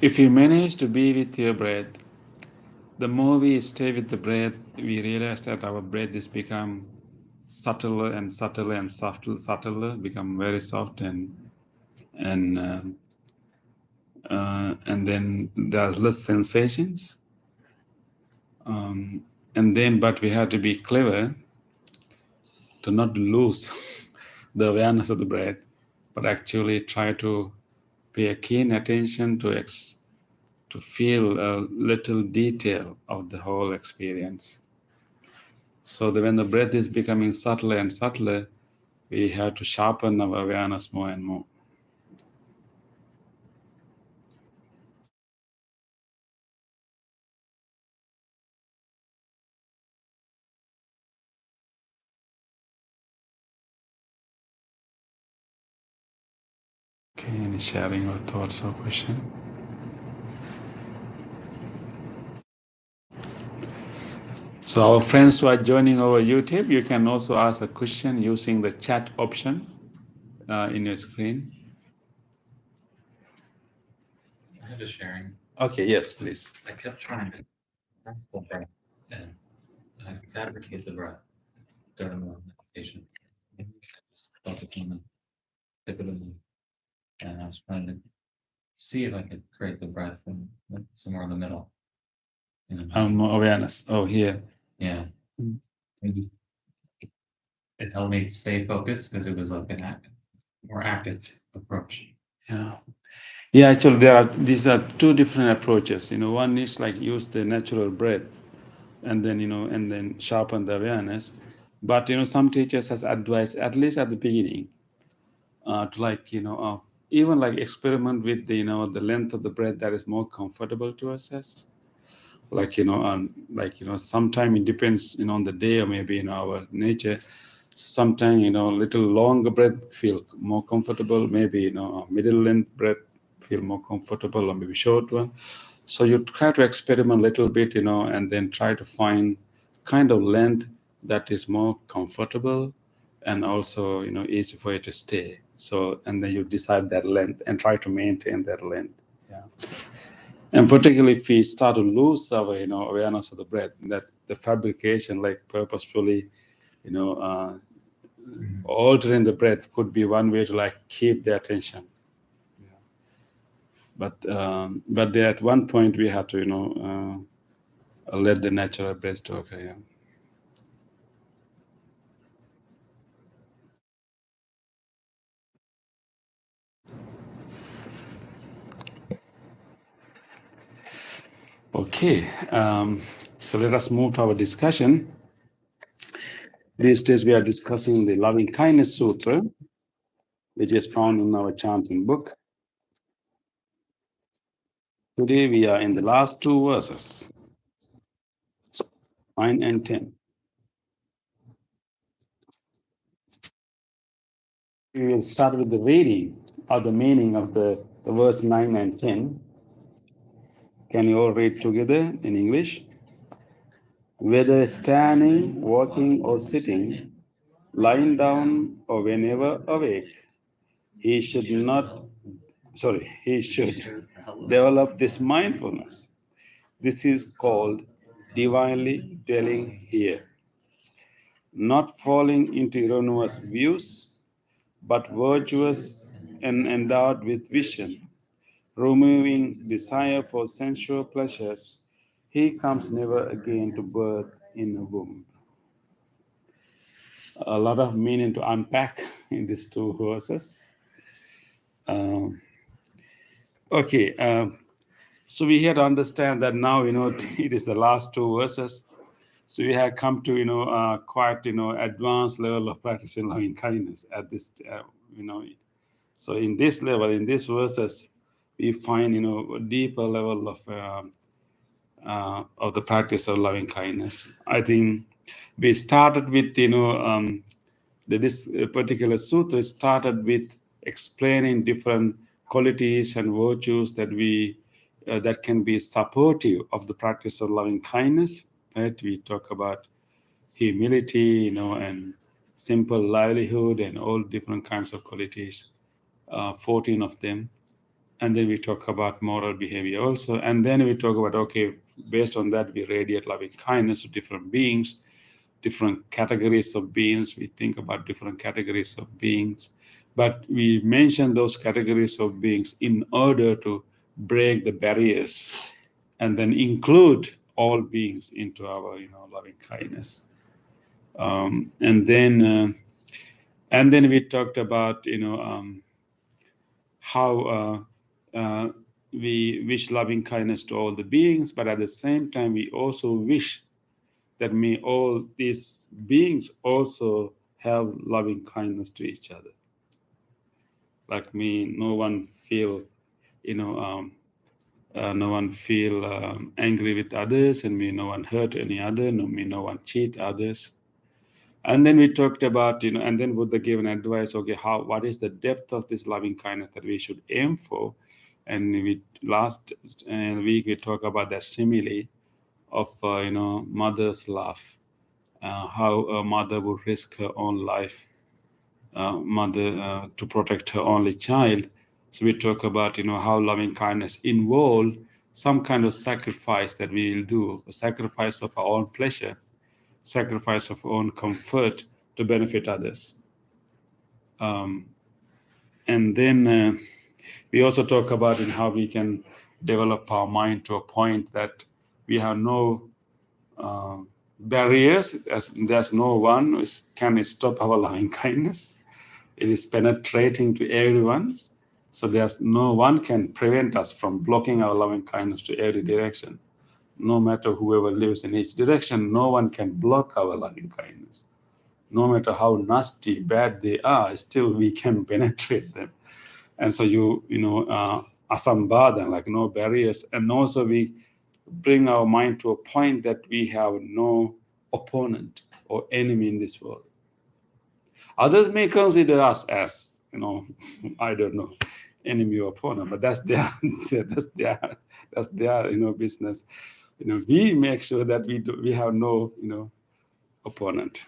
If you manage to be with your breath, the more we stay with the breath, we realize that our breath is become subtler and subtler and subtler, become very soft and then there's less sensations. But we have to be clever to not lose the awareness of the breath, but actually try to pay a keen attention to feel a little detail of the whole experience. So that when the breath is becoming subtler and subtler, we have to sharpen our awareness more and more. Okay, any sharing or thoughts or question? So our friends who are joining over YouTube, you can also ask a question using the chat option in your screen. I had a sharing. Okay, yes, please. I kept trying to and I fabricate the breath during the meditation. I just felt it on the tip of the knee. And I was trying to see if I could create the breath from somewhere in the middle. Awareness. Oh, here. Yeah. It helped me stay focused because it was like an more active approach. Yeah. Yeah, actually, these are two different approaches. One is like use the natural breath, and then sharpen the awareness. But some teachers has advised, at least at the beginning, to even like experiment with the length of the breath that is more comfortable to us. Sometime it depends on the day or maybe our nature. Sometimes little longer breath feel more comfortable, maybe middle length breath feel more comfortable, or maybe short one. So you try to experiment a little bit, and then try to find kind of length that is more comfortable and also easy for you to stay. So and then you decide that length and try to maintain that length. Yeah. And particularly if we start to lose our awareness of the breath, that the fabrication, like purposefully altering the breath, could be one way to like keep the attention. But there at one point we have to let the natural breath talk. Yeah. Okay, so let us move to our discussion. These days we are discussing the Loving Kindness Sutra, which is found in our chanting book. Today we are in the last two verses, 9 and 10. We will start with the reading of the meaning of the verse 9 and 10. Can you all read together in English? Whether standing, walking, or sitting, lying down, or whenever awake, he should develop this mindfulness. This is called divinely dwelling here. Not falling into erroneous views, but virtuous and endowed with vision, removing desire for sensual pleasures, he comes never again to birth in a womb. A lot of meaning to unpack in these two verses. So we have to understand that now, it is the last two verses. So we have come to, quite, advanced level of practicing loving kindness at this, So in this level, in these verses, we find, a deeper level of the practice of loving kindness. I think we started with, this particular sutra started with explaining different qualities and virtues that that can be supportive of the practice of loving kindness. Right? We talk about humility, and simple livelihood and all different kinds of qualities, 14 of them. And then we talk about moral behavior also. And then we talk about, okay, based on that, we radiate loving kindness to different beings, different categories of beings. We think about different categories of beings. But we mention those categories of beings in order to break the barriers and then include all beings into our, loving kindness. And then we talked about, how we wish loving kindness to all the beings, but at the same time, we also wish that may all these beings also have loving kindness to each other. Like no one feel, no one feel angry with others, and may no one hurt any other, may no one cheat others. And then we talked about, and then Buddha gave an advice, okay, what is the depth of this loving kindness that we should aim for? And last week we talked about that simile of, mother's love, how a mother would risk her own life, to protect her only child. So we talk about, how loving kindness involves some kind of sacrifice that we will do, a sacrifice of our own pleasure, sacrifice of our own comfort to benefit others. And then we also talk about how we can develop our mind to a point that we have no barriers. There's no one who can stop our loving kindness. It is penetrating to everyone. So there's no one can prevent us from blocking our loving kindness to every direction. No matter whoever lives in each direction, no one can block our loving kindness. No matter how nasty, bad they are, still we can penetrate them. And so asambhada, like no barriers. And also we bring our mind to a point that we have no opponent or enemy in this world. Others may consider us as, I don't know, enemy or opponent, but that's their business. We make sure that we have no, opponent.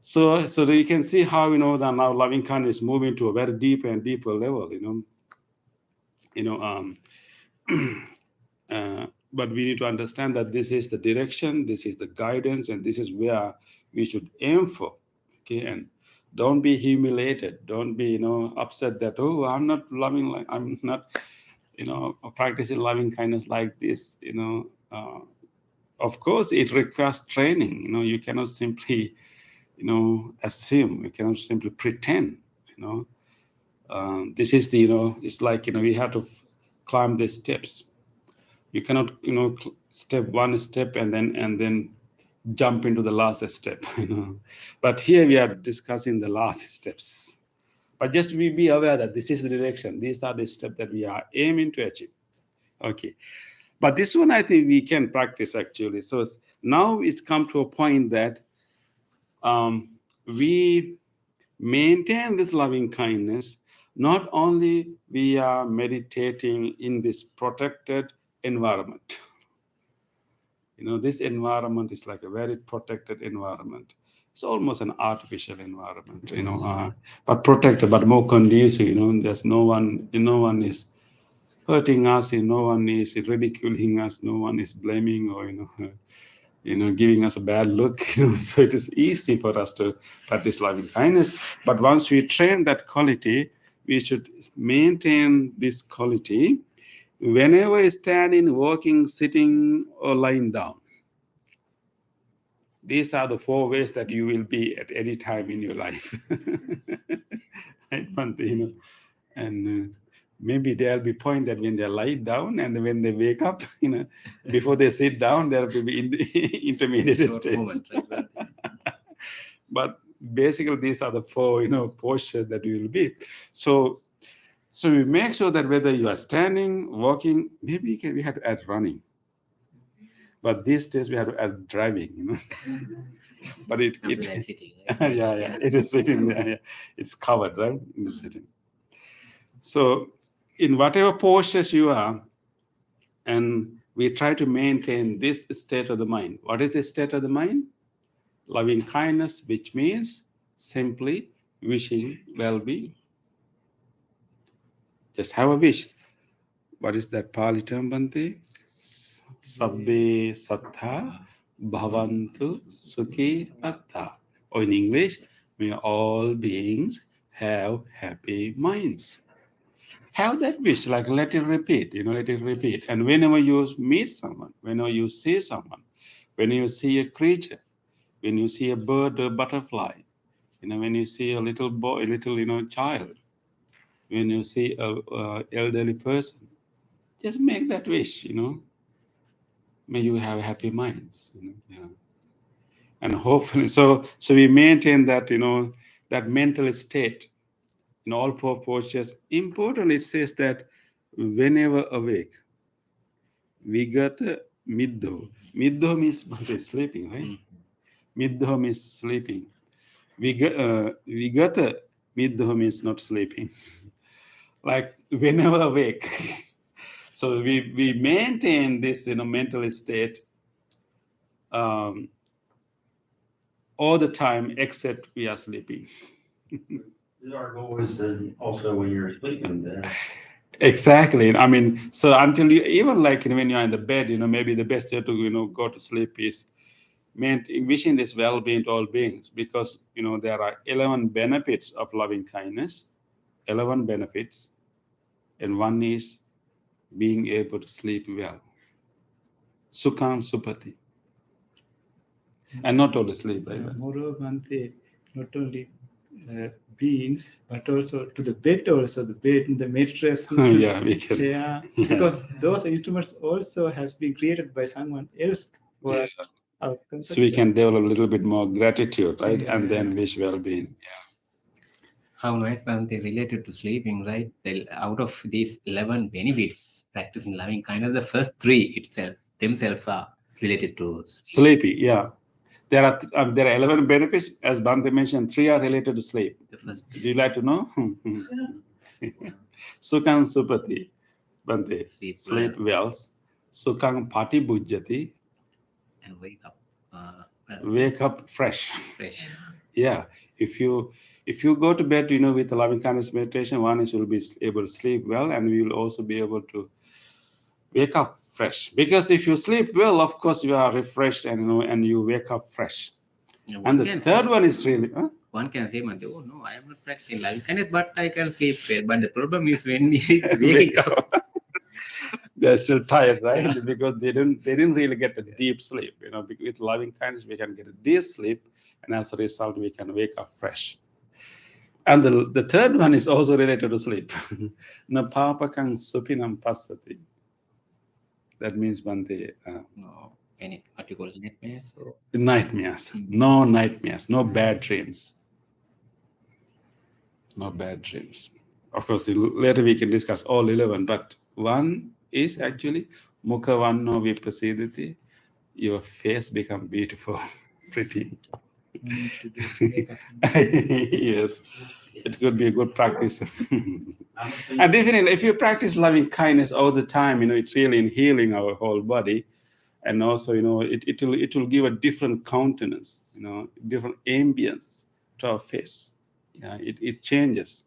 So that you can see how, that now loving kindness is moving to a very deeper and deeper level, but we need to understand that this is the direction, this is the guidance, and this is where we should aim for. Okay, and don't be humiliated. Don't be, upset that, oh, I'm not practicing loving kindness like this. Of course, it requires training. You cannot simply, assume. You cannot simply pretend. This is the, it's like, we have to climb the steps. You cannot, step one step and then jump into the last step, But here we are discussing the last steps. But just be aware that this is the direction. These are the steps that we are aiming to achieve. Okay. But this one, I think we can practice actually. So now it's come to a point that we maintain this loving kindness. Not only we are meditating in this protected environment. This environment is like a very protected environment. It's almost an artificial environment, but protected, but more conducive. There's no one is hurting us, no one is ridiculing us, no one is blaming or giving us a bad look. So it is easy for us to practice loving kindness. But once we train that quality, we should maintain this quality whenever standing, walking, sitting, or lying down. These are the 4 ways that you will be at any time in your life. Right, Bhante, and maybe there'll be point that when they lie down and when they wake up, before they sit down, there will be intermediate states. But basically, these are the 4, postures that you will be. So we make sure that whether you are standing, walking, maybe we have to add running. But these days we have to add driving, But it sitting, right? yeah, it is sitting there. Yeah. It's covered, right? In the sitting. So in whatever postures you are, and we try to maintain this state of the mind. What is the state of the mind? Loving kindness, which means simply wishing well-being. Just have a wish. What is that Pali term, Bhante? Sabbe sattha bhavantu sukhi tattha. Or in English, may all beings have happy minds. Have that wish, like let it repeat, let it repeat. And whenever you meet someone, whenever you see someone, when you see a creature, when you see a bird or butterfly, when you see a little boy, a little, child, when you see a elderly person, just make that wish, May you have happy minds, yeah. And hopefully, so we maintain that, that mental state in all 4 postures. Importantly, it says that whenever awake, vigata middho. Middho means sleeping, right? Middho means sleeping. Vigata middho means not sleeping. Like whenever awake. So we maintain this mental state all the time except we are sleeping. Our goal is also when you're sleeping. Exactly. I mean, so until you, even like when you're in the bed, maybe the best way to go to sleep is wishing this well-being to all beings, because there are 11 benefits of loving kindness, 11 benefits, and one is being able to sleep well. Sukhan supati. And not only sleep, right? Moreover, Bhante, not only beings, but also to the bed, also the bed, the mattress, Yeah, we can. chair, because those instruments also has been created by someone else. For Yes. our So we can consumption. develop a little bit more gratitude, right? And then wish well-being. How nice, Bhante, related to sleeping, right? Out of these 11 benefits, practicing loving kindness, the first 3 themselves are related to Sleepy, yeah. There are 11 benefits, as Bhante mentioned. 3 are related to sleep. the first. Do you like to know? Sukhan supati, Bhante. Sleep well. Sukhan pati bhujyati. And wake up. Wake up fresh. Yeah. If you go to bed, with a loving kindness meditation, one is you'll be able to sleep well, and we will also be able to wake up fresh. Because if you sleep well, of course you are refreshed, and you wake up fresh. And the third one is really. One can say, oh no, I am not practicing loving kindness, but I can sleep well. But the problem is when we wake up, they're still tired, right? Because they didn't really get a deep sleep. With loving kindness, we can get a deep sleep, and as a result, we can wake up fresh. And the third one is also related to sleep. Na papakang supinam pasati. That means Bante, No, any what you call nightmares or nightmares. Mm. No nightmares, no bad dreams. No bad dreams. Of course, later we can discuss all 11, but one is actually Mukha Vanno Viprasidati. Your face become beautiful, pretty. Yes, it could be a good practice. And definitely, if you practice loving kindness all the time, it's really in healing our whole body. And also, it will give a different countenance, different ambience to our face. Yeah, it changes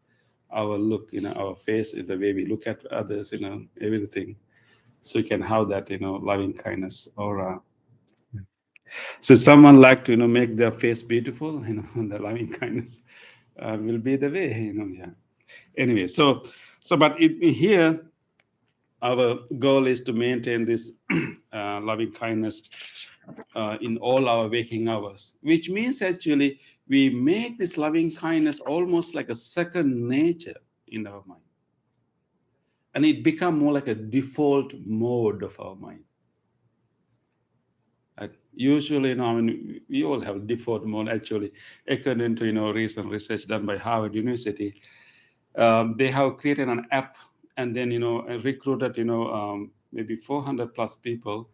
our look, our face, the way we look at others, everything. So you can have that, loving kindness aura. So someone like to, make their face beautiful, the loving kindness will be the way, yeah. Anyway, but here, our goal is to maintain this loving kindness in all our waking hours, which means actually we make this loving kindness almost like a second nature in our mind. And it become more like a default mode of our mind. Usually, we all have default mode actually, according to, recent research done by Harvard University. They have created an app and then, recruited, maybe 400 plus people.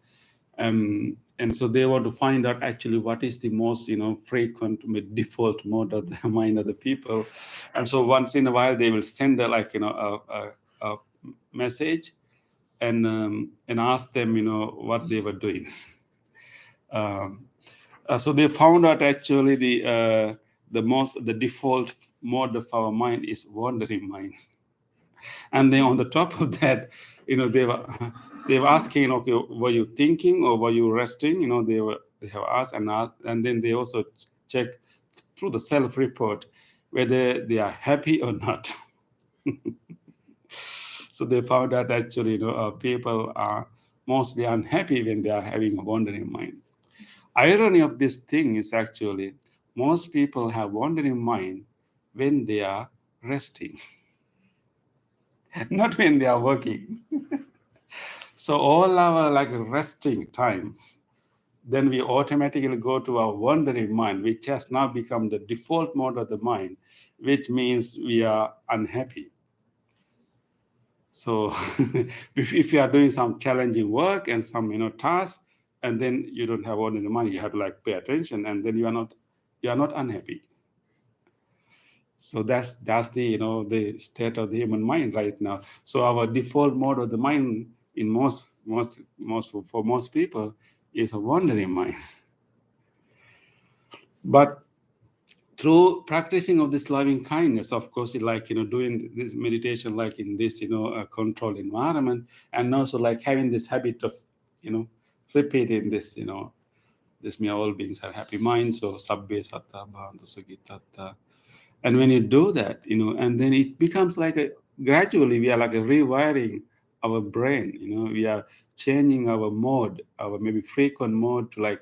And so they want to find out actually what is the most, frequent default mode of the mind of the people. And so once in a while, they will send a message and ask them, what they were doing. So they found out actually the default mode of our mind is wandering mind. And then on the top of that, they were asking, okay, were you thinking or were you resting? They have asked and then they also check through the self-report whether they are happy or not. So they found that actually, people are mostly unhappy when they are having a wandering mind. Irony of this thing is actually most people have wandering mind when they are resting, not when they are working. So all our resting time, then we automatically go to our wandering mind, which has now become the default mode of the mind, which means we are unhappy. So if you are doing some challenging work and some tasks, and then you don't have wandering mind, you have to pay attention, and then you are not unhappy. So that's the the state of the human mind right now. So our default mode of the mind in for most people is a wandering mind. But through practicing of this loving kindness, of course, doing this meditation in this controlled environment, and also having this habit of repeating this this me all beings have happy minds, so sabbe satta bhavantu sukhi. And when you do that, and then it becomes gradually we are rewiring our brain, we are changing our mode, our maybe frequent mode to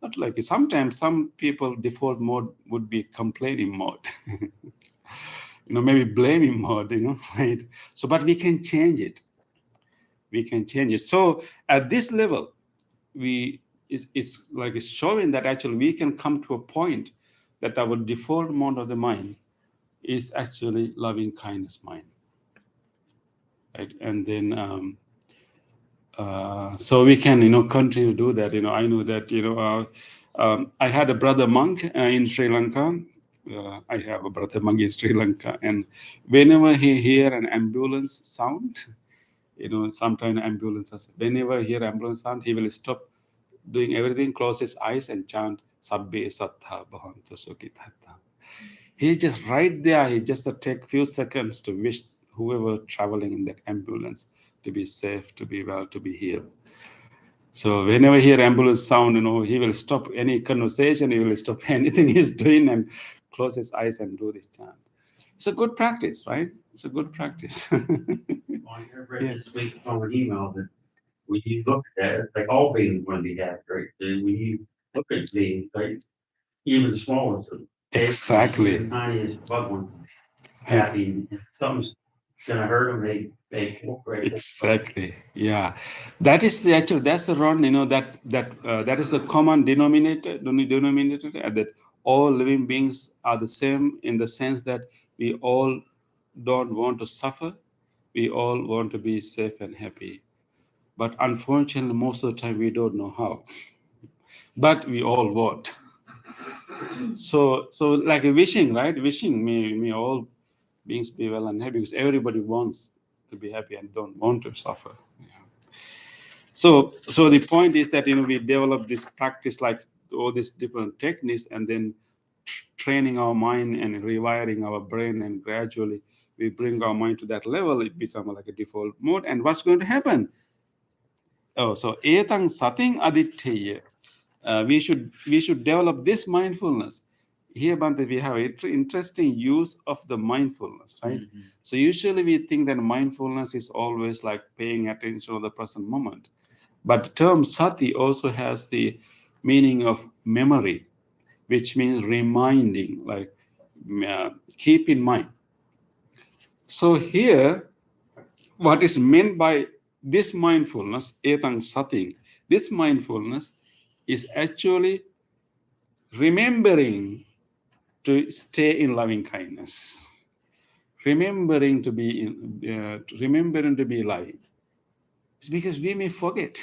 not sometimes some people default mode would be complaining mode, maybe blaming mode, right? So, but we can change it. We can change it. So at this level, it's showing that actually we can come to a point that our default mode of the mind is actually loving kindness mind, right? And then so we can continue to do that. I know that I had a brother monk in Sri Lanka. I have a brother monk in Sri Lanka, and whenever he hear an ambulance sound, sometimes ambulances, whenever he hear ambulance sound, he will stop doing everything, close his eyes and chant sabbe sattha bhavantu sukhi thatta. He just right there, he just take few seconds to wish whoever traveling in that ambulance to be safe, to be well, to be healed. So whenever he hear ambulance sound, he will stop any conversation, he will stop anything he's doing and close his eyes and do this chant. It's a good practice, right? It's a good practice. I read this week on an email that when you look at it, all beings want to be happy, right? So when you look at beings, even the smallest of them, Exactly. the tiniest bug one, happy, something's gonna hurt them, they cooperate. Exactly. Yeah, that is the actual. That's the run. That is the common denominator. That all living beings are the same in the sense that we all don't want to suffer. We all want to be safe and happy. But unfortunately, most of the time we don't know how. But we all want. So like a wishing, right? Wishing may all beings be well and happy because everybody wants to be happy and don't want to suffer. Yeah. So the point is that we develop this practice like all these different techniques and then training our mind and rewiring our brain, and gradually we bring our mind to that level. It becomes like a default mode. And what's going to happen? Oh, so etang sating aditya. We should develop this mindfulness. Here, Bante, we have an interesting use of the mindfulness, right? Mhm. So usually we think that mindfulness is always like paying attention to the present moment. But the term sati also has the meaning of memory, which means reminding, like keep in mind. So here, what is meant by this mindfulness, etang sati, this mindfulness is actually remembering to stay in loving kindness, remembering to be remembering to be loving. It's because we may forget.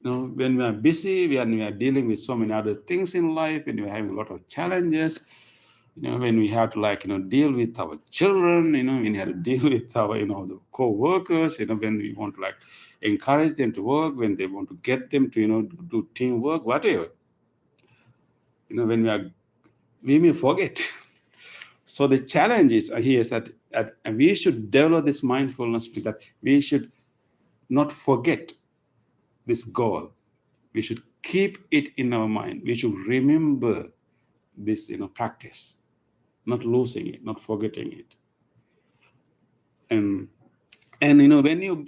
When we are busy, when we are dealing with so many other things in life, and we are having a lot of challenges, when we have to deal with our children, when we have to deal with our the co-workers, when we want to encourage them to work, when they want to get them to do teamwork, whatever. When we may forget. So the challenge is here is that we should develop this mindfulness, because we should not forget this goal. We should keep it in our mind. We should remember this practice, not losing it, not forgetting it. And when you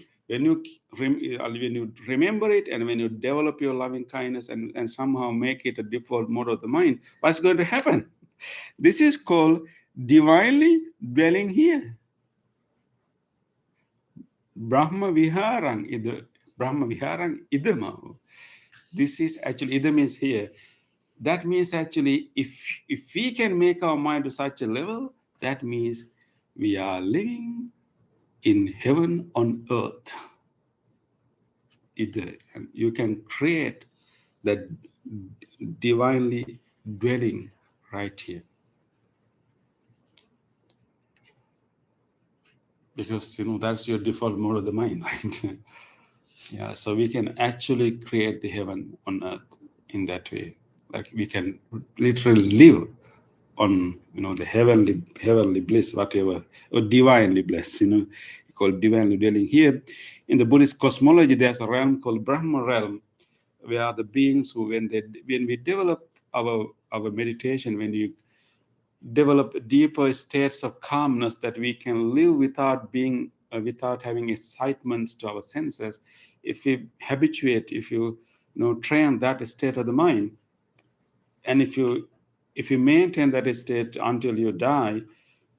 remember it, and when you develop your loving kindness and somehow make it a default mode of the mind, what's going to happen? This is called divinely dwelling here. Brahma Viharang idama. This is actually, idam is here. That means actually, if we can make our mind to such a level, that means we are living in heaven on earth. And you can create that divinely dwelling right here. Because that's your default mode of the mind, right? Yeah, so we can actually create the heaven on earth in that way. Like we can literally live on the heavenly bliss, whatever, or divinely bliss, called divinely dwelling. Here in the Buddhist cosmology, there's a realm called Brahma realm, where the beings who, when we develop our meditation, when you develop deeper states of calmness, that we can live without being without having excitements to our senses. If we habituate, if you train that state of the mind, and if you maintain that state until you die,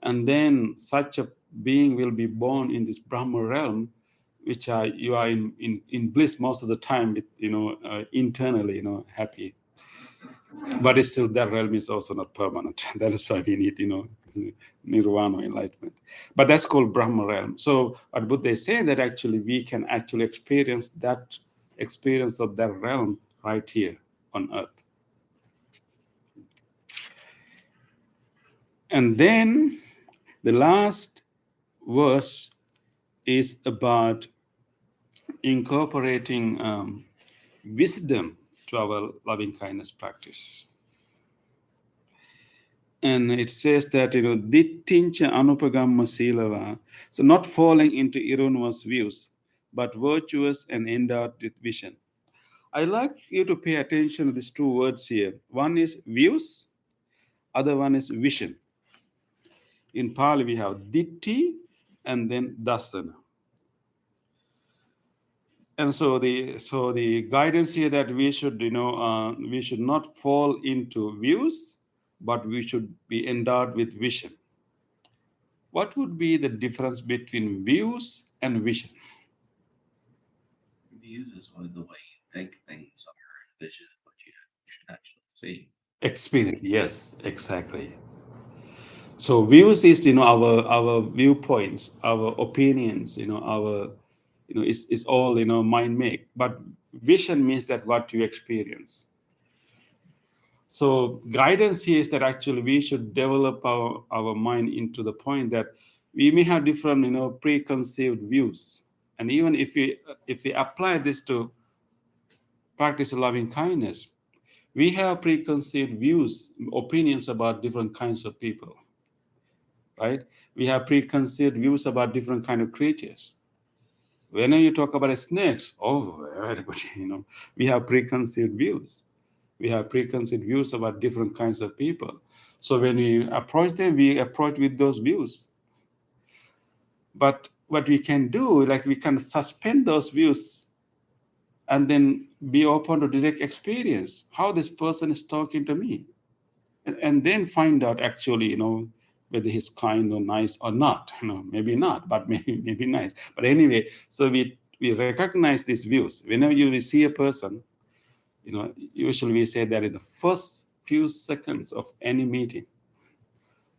and then such a being will be born in this Brahma realm, which you are in bliss most of the time, with internally happy. But it's still, that realm is also not permanent. That is why we need nirvana, enlightenment. But that's called Brahma realm. So what Buddha is saying, that actually we can actually experience that experience of that realm right here on earth. And then the last verse is about incorporating wisdom to our loving kindness practice. And it says that, dittincha anupagamma silava, so not falling into erroneous views, but virtuous and endowed with vision. I like you to pay attention to these two words here. One is views, other one is vision. In Pali, we have ditti and then dasana. And so the guidance here, that we should we should not fall into views, but we should be endowed with vision. what would be the difference between views and vision? Views is what the way you think things are. Vision is what you should actually see. Experience, yes, exactly. So views is, our viewpoints, our opinions, our, it's all, mind make. But vision means that what you experience. So guidance here is that actually we should develop our mind into the point that we may have different, preconceived views. And even if we apply this to practice loving kindness, we have preconceived views, opinions about different kinds of people, right? We have preconceived views about different kind of creatures. When you talk about snakes, oh, very good, we have preconceived views. We have preconceived views about different kinds of people. So when we approach them, we approach with those views. But what we can do, like we can suspend those views and then be open to direct experience, how this person is talking to me. And then find out actually, whether he's kind or nice or not. Maybe not, but maybe nice. But anyway, so we recognize these views. Whenever you see a person, usually we say that in the first few seconds of any meeting,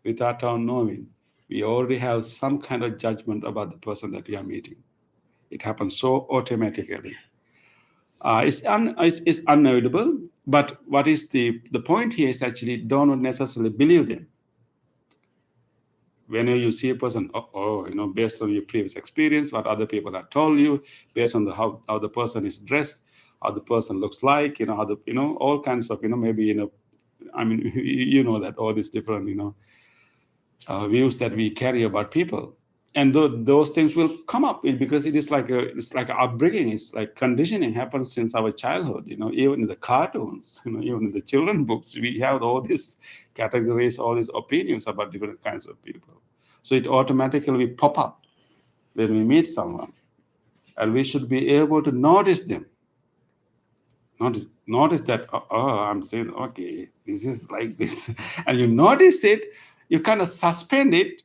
without our knowing, we already have some kind of judgment about the person that we are meeting. It happens so automatically. It's unavoidable, but what is the point here is actually don't necessarily believe them. Whenever you see a person, based on your previous experience, what other people have told you, based on how the person is dressed, how the person looks like, how the, all kinds of, maybe, I mean, that all these different, views that we carry about people. And those things will come up because it's like upbringing. It's like conditioning happens since our childhood. Even in the cartoons, even in the children books, we have all these categories, all these opinions about different kinds of people. So it automatically pop up when we meet someone, and we should be able to notice them. Notice that. I'm saying, okay, this is like this, and you notice it. You kind of suspend it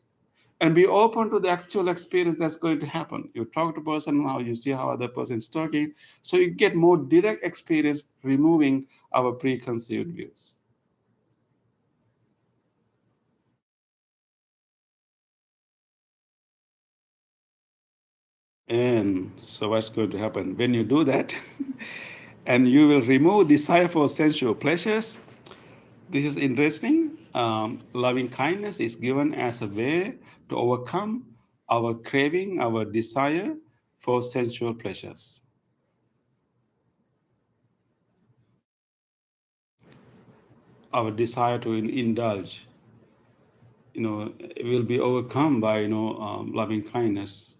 and be open to the actual experience that's going to happen. You talk to a person, how you see how other person is talking, so you get more direct experience, removing our preconceived views. And so what's going to happen when you do that? And you will remove desire for sensual pleasures. This is interesting. Loving kindness is given as a way to overcome our craving, our desire for sensual pleasures. Our desire to indulge, will be overcome by, loving kindness,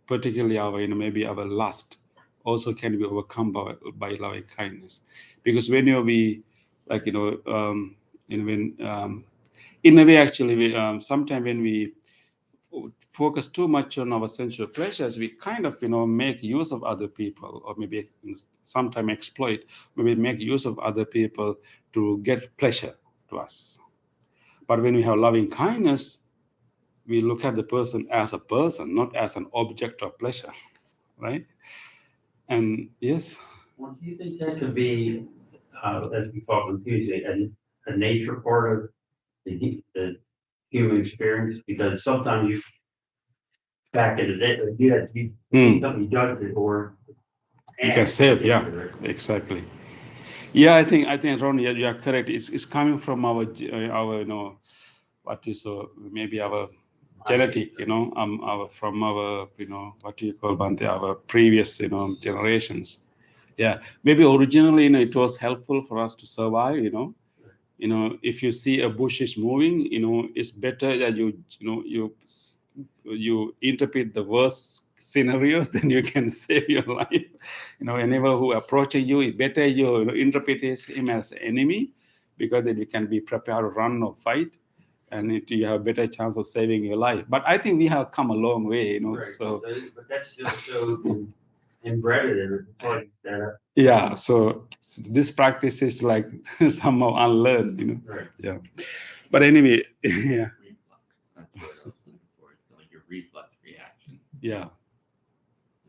particularly our, maybe our lust also can be overcome by loving kindness. Because when we, like, when, in a way, actually, we, sometimes when we focus too much on our sensual pleasures, we kind of, make use of other people, or maybe sometimes exploit, maybe make use of other people to get pleasure to us. But when we have loving kindness, we look at the person, not as an object of pleasure, right? And yes. Well, do you think that could be, as we talked on Tuesday, a nature part of the human experience? Because sometimes you, back in the day, you see something you judged before. You can save, yeah, exactly. Yeah, I think Ron, you are correct. It's coming from our what is maybe our genetic, from our, what do you call, Bhante, our previous, generations. Yeah, maybe originally, it was helpful for us to survive. If you see a bush is moving, it's better that you interpret the worst scenarios, then you can save your life. Whenever who approaches you, it's better you interpret him as enemy, because then you can be prepared to run or fight, and you have a better chance of saving your life. But I think we have come a long way, Right. So But that's still so embedded in it. yeah, so this practice is like somehow unlearned, Right. Yeah. But anyway, yeah. reflex reaction. Yeah.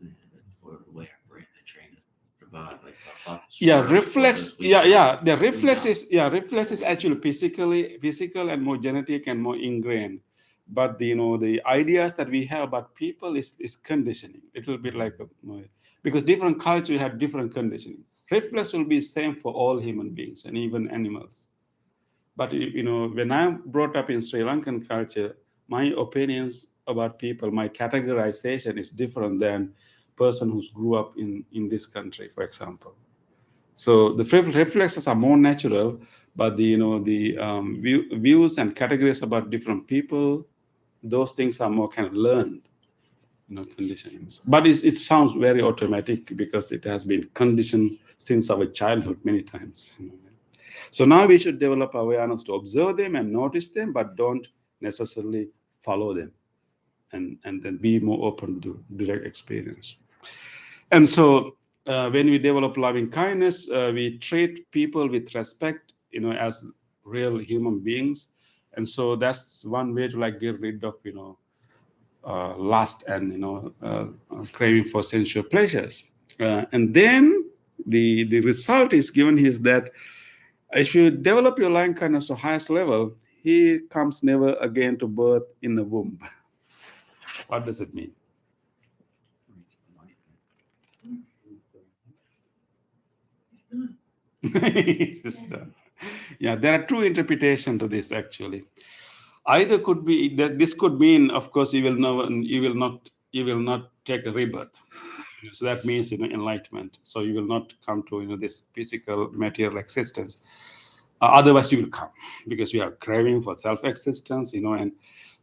That's the way our brain is trained us to survive. Like our thoughts Yeah, swirl, reflex. we Yeah, jump, yeah. The we reflex jump. is reflex is actually physical and more genetic and more ingrained. But the ideas that we have about people is conditioning. It will be like because different cultures have different conditioning. Reflex will be same for all human beings and even animals. But when I'm brought up in Sri Lankan culture, my opinions about people, my categorization is different than person who's grew up in this country, for example. So the reflexes are more natural, but the views and categories about different people, those things are more kind of learned, conditionings. But it sounds very automatic because it has been conditioned since our childhood many times. So now we should develop awareness to observe them and notice them, but don't necessarily follow them, and then be more open to direct experience. And so when we develop loving kindness, we treat people with respect, as real human beings. And so that's one way to get rid of, lust and, craving for sensual pleasures. And then the result is given is that if you develop your loving kindness to highest level, he comes never again to birth in the womb. What does it mean? It's done. Yeah, there are two interpretations to this actually. Either could be that this could mean, of course, you will not take a rebirth. So that means enlightenment. So you will not come to this physical material existence. Otherwise, you will come because you are craving for self-existence.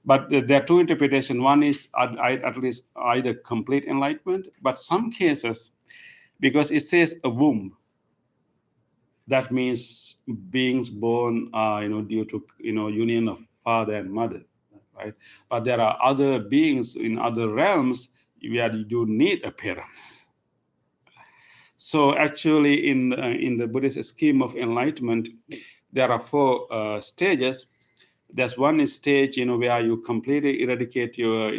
But there are two interpretations. One is at least either complete enlightenment, but some cases, because it says a womb, that means beings born due to union of father and mother, right? But there are other beings in other realms where you do need a parents. So actually in the Buddhist scheme of enlightenment, there are four stages. There's one stage where you completely eradicate your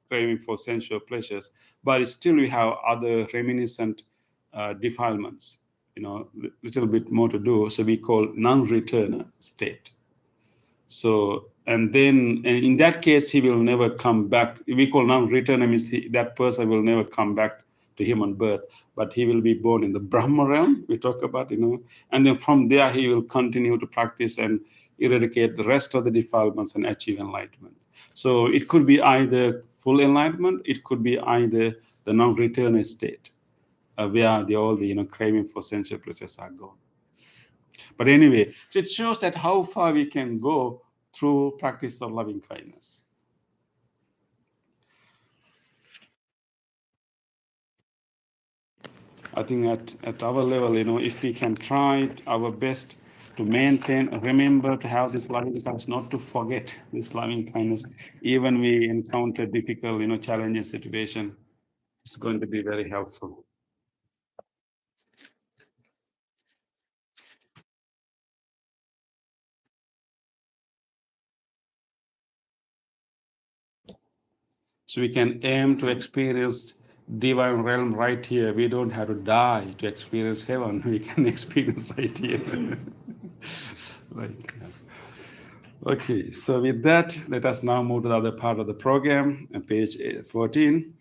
craving for sensual pleasures, but still we have other reminiscent defilements, little bit more to do. So we call non-returner state. So, and then in that case, he will never come back. We call non-returner means that person will never come back to human birth, but he will be born in the Brahma realm. We talk about, and then from there he will continue to practice and eradicate the rest of the defilements and achieve enlightenment. So it could be either full enlightenment, it could be either the non-returner state. Where all the craving for sensual pleasures are gone. But anyway, so it shows that how far we can go through practice of loving kindness. I think at our level, if we can try our best to maintain, remember to have this loving kindness, not to forget this loving kindness, even we encounter difficult, challenging situation, it's going to be very helpful. So we can aim to experience divine realm right here. We don't have to die to experience heaven. We can experience right here. Right. Okay, so with that, let us now move to the other part of the program, page 14,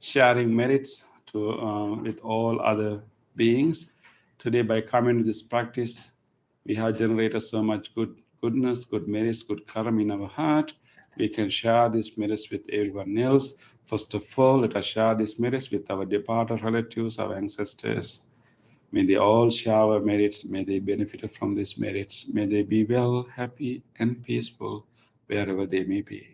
sharing merits with all other beings. Today, by coming to this practice, we have generated so much goodness, good merits, good karma in our heart. We can share these merits with everyone else. First of all, let us share these merits with our departed relatives, our ancestors. May they all share our merits. May they benefit from these merits. May they be well, happy, and peaceful wherever they may be.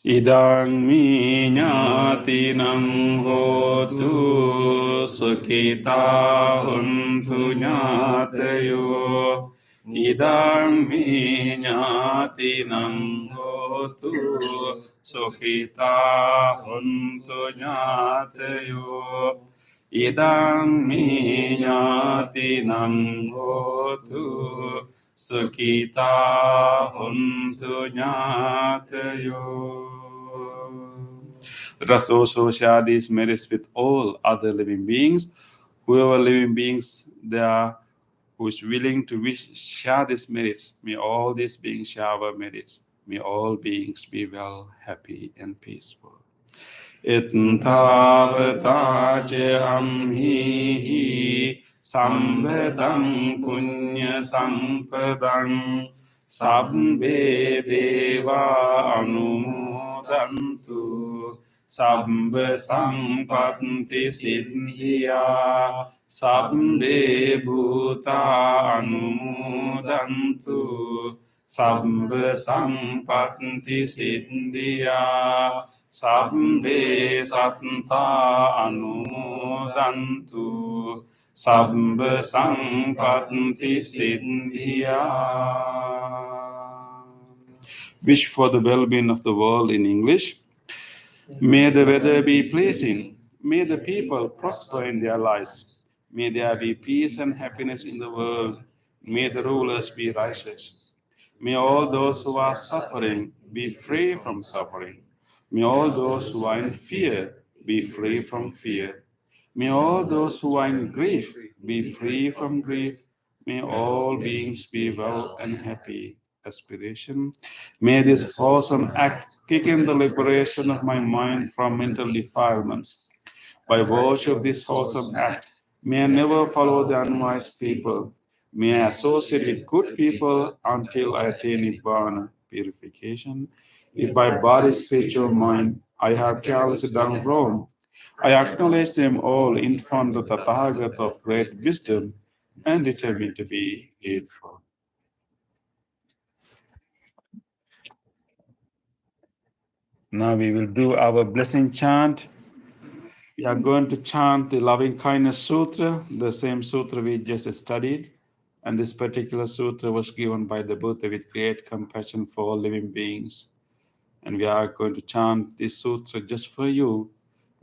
Idang mi ñātinang hotu sukhita huntu ñātayo. Idang mi ñātinang hotu sukhita huntu ñātayo. Idang me ñātinang hotu sukhita hontu ñātayo. Let us also share these merits with all other living beings. Whoever living beings there are who is willing to share these merits, may all these beings share our merits. May all beings be well, happy, and peaceful. Ittavata ce amhi sambedam punya sampadam sabbe deva anumodantu sabbe sampatti siddhya sabbe bhuta anumodantu sabbe sampatti siddhya sabbe satta anumodantu sabbe sampatti siddhya. Wish for the well-being of the world in English. May the weather be pleasing. May the people prosper in their lives. May there be peace and happiness in the world. May the rulers be righteous. May all those who are suffering be free from suffering. May all those who are in fear be free from fear. May all those who are in grief be free from grief. May all beings be well and happy. Aspiration. May this wholesome act kick in the liberation of my mind from mental defilements. By virtue of this wholesome act, may I never follow the unwise people. May I associate with good people until I attain Nibbana, purification. If by body, spiritual mind, I have carelessly done wrong, I acknowledge them all in front of the Tathagata of great wisdom and determine to be grateful. Now we will do our blessing chant. We are going to chant the Loving Kindness Sutra, the same sutra we just studied. And this particular sutra was given by the Buddha with great compassion for all living beings. And we are going to chant this sutra just for you,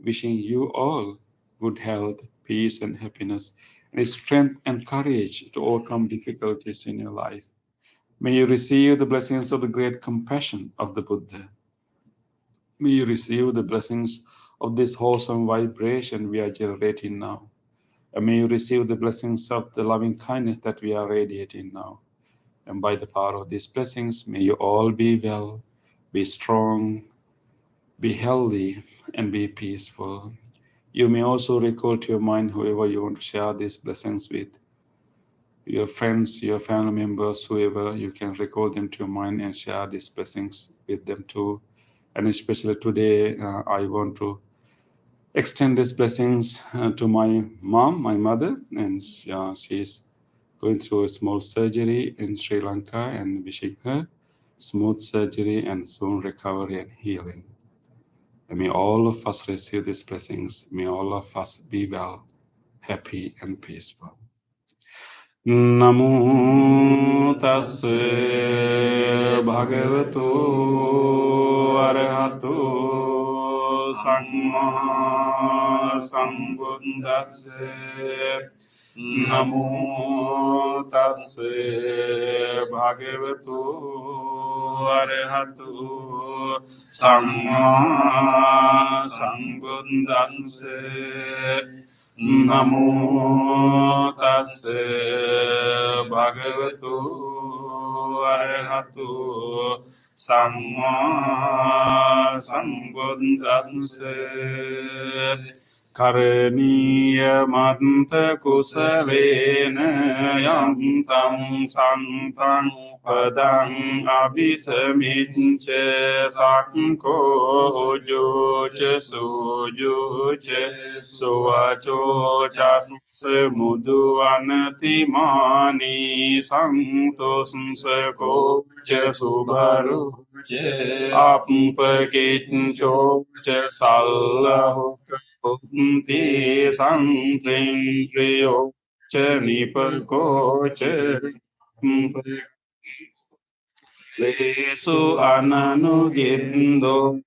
wishing you all good health, peace, and happiness, and strength and courage to overcome difficulties in your life. May you receive the blessings of the great compassion of the Buddha. May you receive the blessings of this wholesome vibration we are generating now. And may you receive the blessings of the loving kindness that we are radiating now. And by the power of these blessings, may you all be well, be strong, be healthy, and be peaceful. You may also recall to your mind whoever you want to share these blessings with. Your friends, your family members, whoever, you can recall them to your mind and share these blessings with them too. And especially today, I want to extend these blessings to my mom, my mother, and she's going through a small surgery in Sri Lanka, and wishing her smooth surgery and soon recovery and healing. And may all of us receive these blessings. May all of us be well, happy, and peaceful. Namo tassa bhagavato arahato samma sambuddhassa. Namo tassa bhagavato arahato samma sambuddhassa. Namo tassa bhagavato arahato samma sambuddhassa. Karaniya manta kusalena yantam santam padang abhisamicca sakko jocha sujocha suvacho chasmudu anatimani santosako cha subaru apmpakicho cha sallahu Kunti santring triyo cha nipako cha lesu ananugindo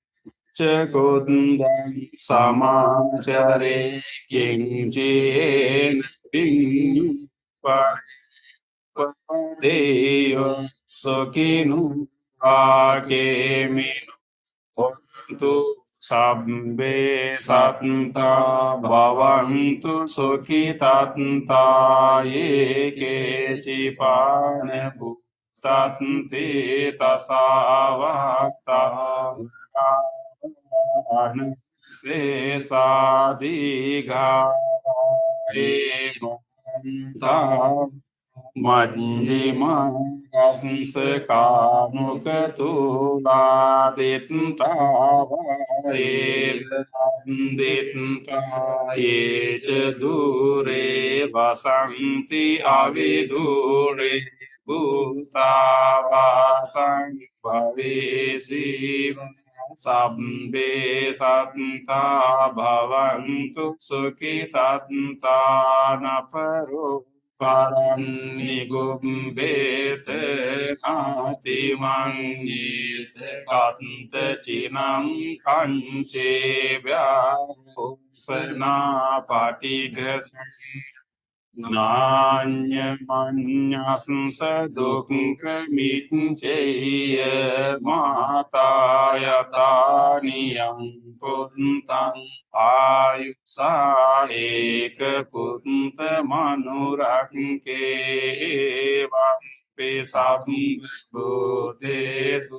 Chakundam samachare kinchen ping padeyo sokinu akeminu ontu sabbe satanta bhavantu sukhitanta yeke chipane bhutante tasavata se sadiga Majjima Sansakanukatula Ditta Yecha Dure Vasanti Avidure Bhuta Vasang Bhavesi Sabbe Santa Bhavantu Sukhitanta Naparo Parannigumbete Atimangit Kanta Chinam Kanche Vyahusana Patigas Nanya Manyasnsa Dukka Mitcheya Mata Yataniyam Puntam Ayusa Eka Punta Manurakke Pesam Buddhesu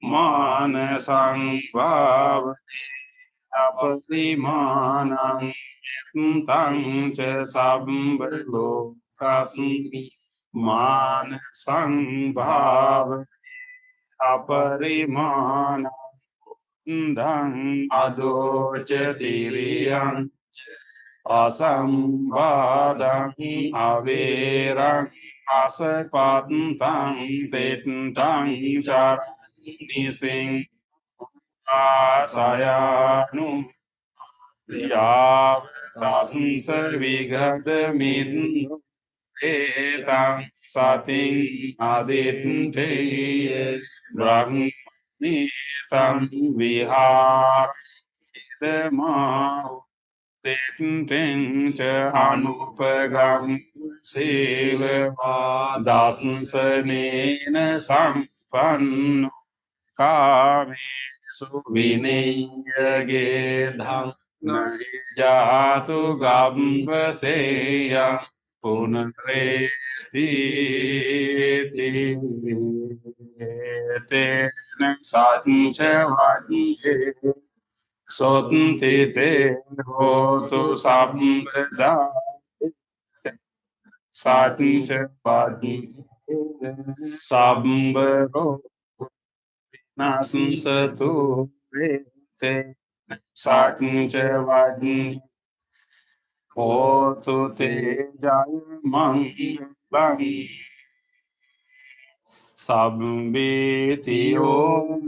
Manasang Bhavati Apatimanam Tang cha sambalo kasmi man sambhav aparimana dang adocha tiriyang asambadang averang asapatang tetang char nising asayanu Yav tasam vigadmin etang sating aditye brahmanitam vihar dema Ting cha anupagam silva dasanena sampanno kami suvineyage Nahi jatu gambhaseya punareti tena satcha vajye sotanti te hotu sambhada satcha vajye sambharo nasansatu te satcha vajye hotu te jaya mangalam sabbetiyo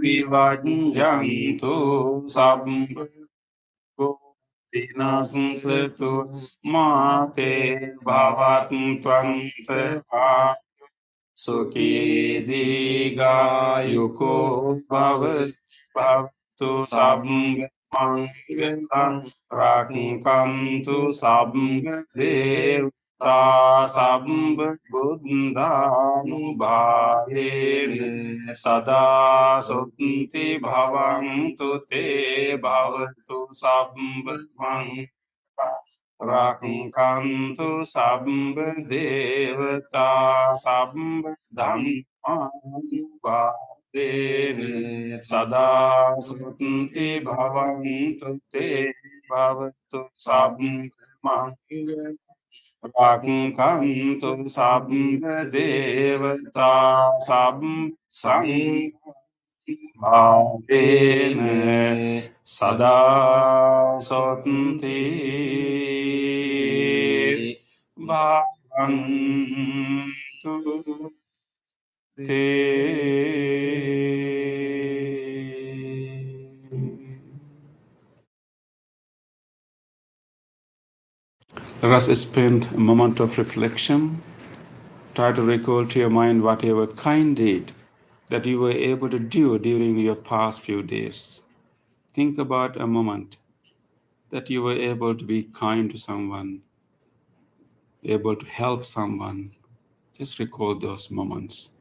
vivajjantu sabbho vinasantu mate bhavattvante sukhi diga yuko bhavatu sabbho mangalam rakkantu sabbho devata sabbho buddhanubhavena sada sottanti bhavantu te bhavatu sabbho rakkantu sabbho devata sabbho dhammanubbhavena sada sottanti bhavantu te bhavatu sabbho rakkantu sabbho devata sabbho bhavena sada sottanti bhavantu te. Let us spend a moment of reflection. Try to recall to your mind whatever kind deed that you were able to do during your past few days. think about a moment that you were able to be kind to someone, able to help someone. Just recall those moments.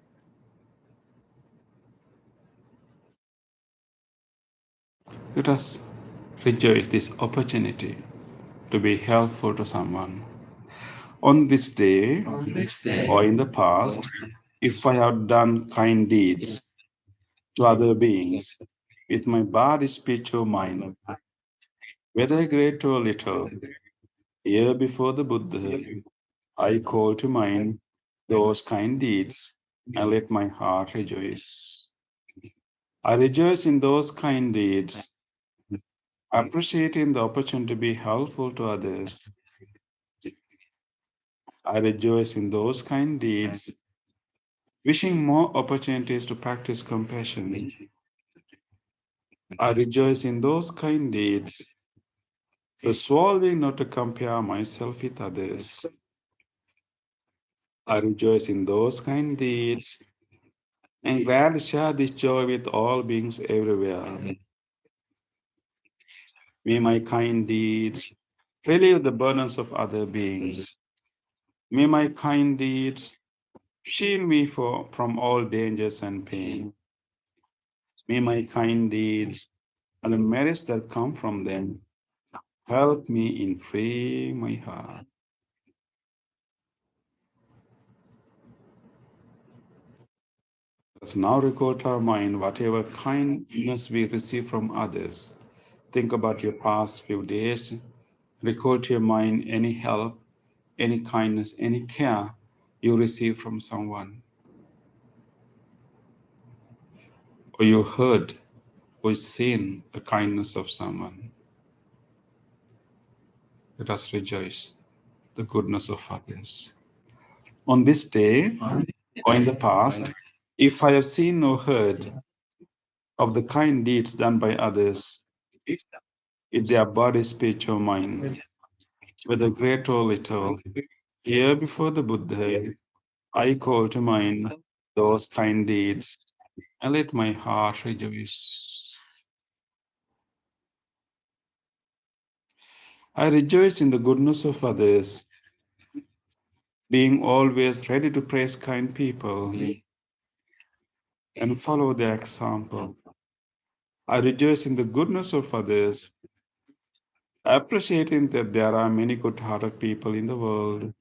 Let us rejoice this opportunity to be helpful to someone. On this day or in the past, if I have done kind deeds to other beings with my body, speech, or mind, whether great or little, here before the Buddha, I call to mind those kind deeds and let my heart rejoice. I rejoice in those kind deeds, appreciating the opportunity to be helpful to others. I rejoice in those kind deeds, wishing more opportunities to practice compassion. I rejoice in those kind deeds, resolving not to compare myself with others. I rejoice in those kind deeds and glad to share this joy with all beings everywhere. May my kind deeds relieve the burdens of other beings. May my kind deeds shield me from all dangers and pain. May my kind deeds and the merits that come from them help me in freeing my heart. Let's now recall to our mind whatever kindness we receive from others. Think about your past few days. Recall to your mind any help, any kindness, any care you received from someone, or you heard or seen the kindness of someone. Let us rejoice the goodness of others. On this day or in the past, if I have seen or heard of the kind deeds done by others, in their body, speech, or mind, whether great or little, here before the Buddha, I call to mind those kind deeds and let my heart rejoice. I rejoice in the goodness of others, being always ready to praise kind people and follow their example. I rejoice in the goodness of others, appreciating that there are many good-hearted people in the world.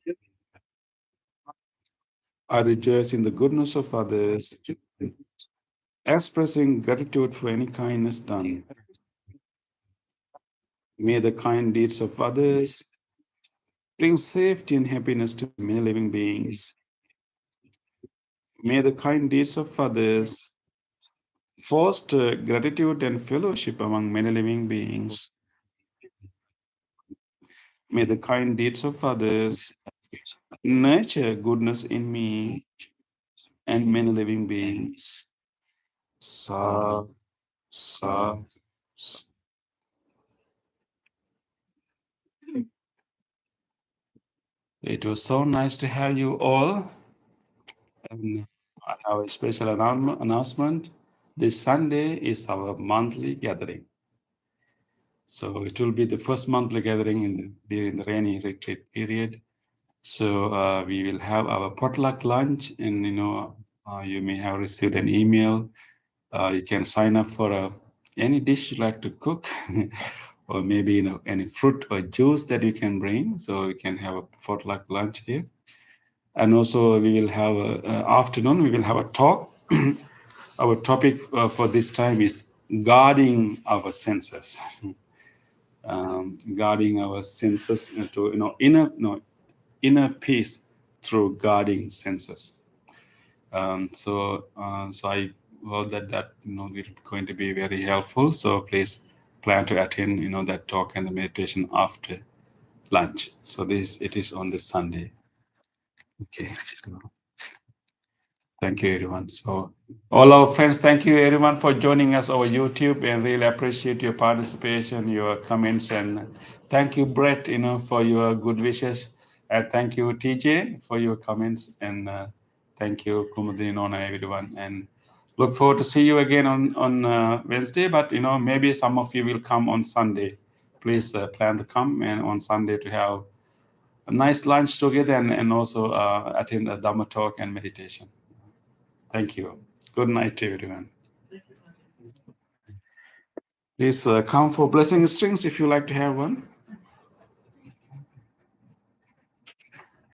I rejoice in the goodness of others, expressing gratitude for any kindness done. May the kind deeds of others bring safety and happiness to many living beings. May the kind deeds of others foster gratitude and fellowship among many living beings. May the kind deeds of others nurture goodness in me and many living beings. Sa, sa, sa. It was so nice to have you all. And I have a special announcement. This Sunday is our monthly gathering. So it will be the first monthly gathering during the rainy retreat period. So we will have our potluck lunch, and you may have received an email. You can sign up for any dish you like to cook, or maybe any fruit or juice that you can bring. So we can have a potluck lunch here. And also we will have afternoon. We will have a talk. Our topic for this time is guarding our senses. Guarding our senses to inner peace through guarding senses. So I hope that is going to be very helpful. So please plan to attend that talk and the meditation after lunch. So it is on this Sunday. Okay. So, thank you, everyone. So, all our friends, thank you, everyone, for joining us over YouTube, and really appreciate your participation, your comments, and thank you, Brett, for your good wishes, and thank you, TJ, for your comments, and thank you, Kumudin, Nona, everyone, and Look forward to see you again on Wednesday, but maybe some of you will come on Sunday. Please plan to come and on Sunday to have a nice lunch together and also attend a Dhamma talk and meditation. Thank you. Good night to everyone. Please come for blessing strings if you like to have one.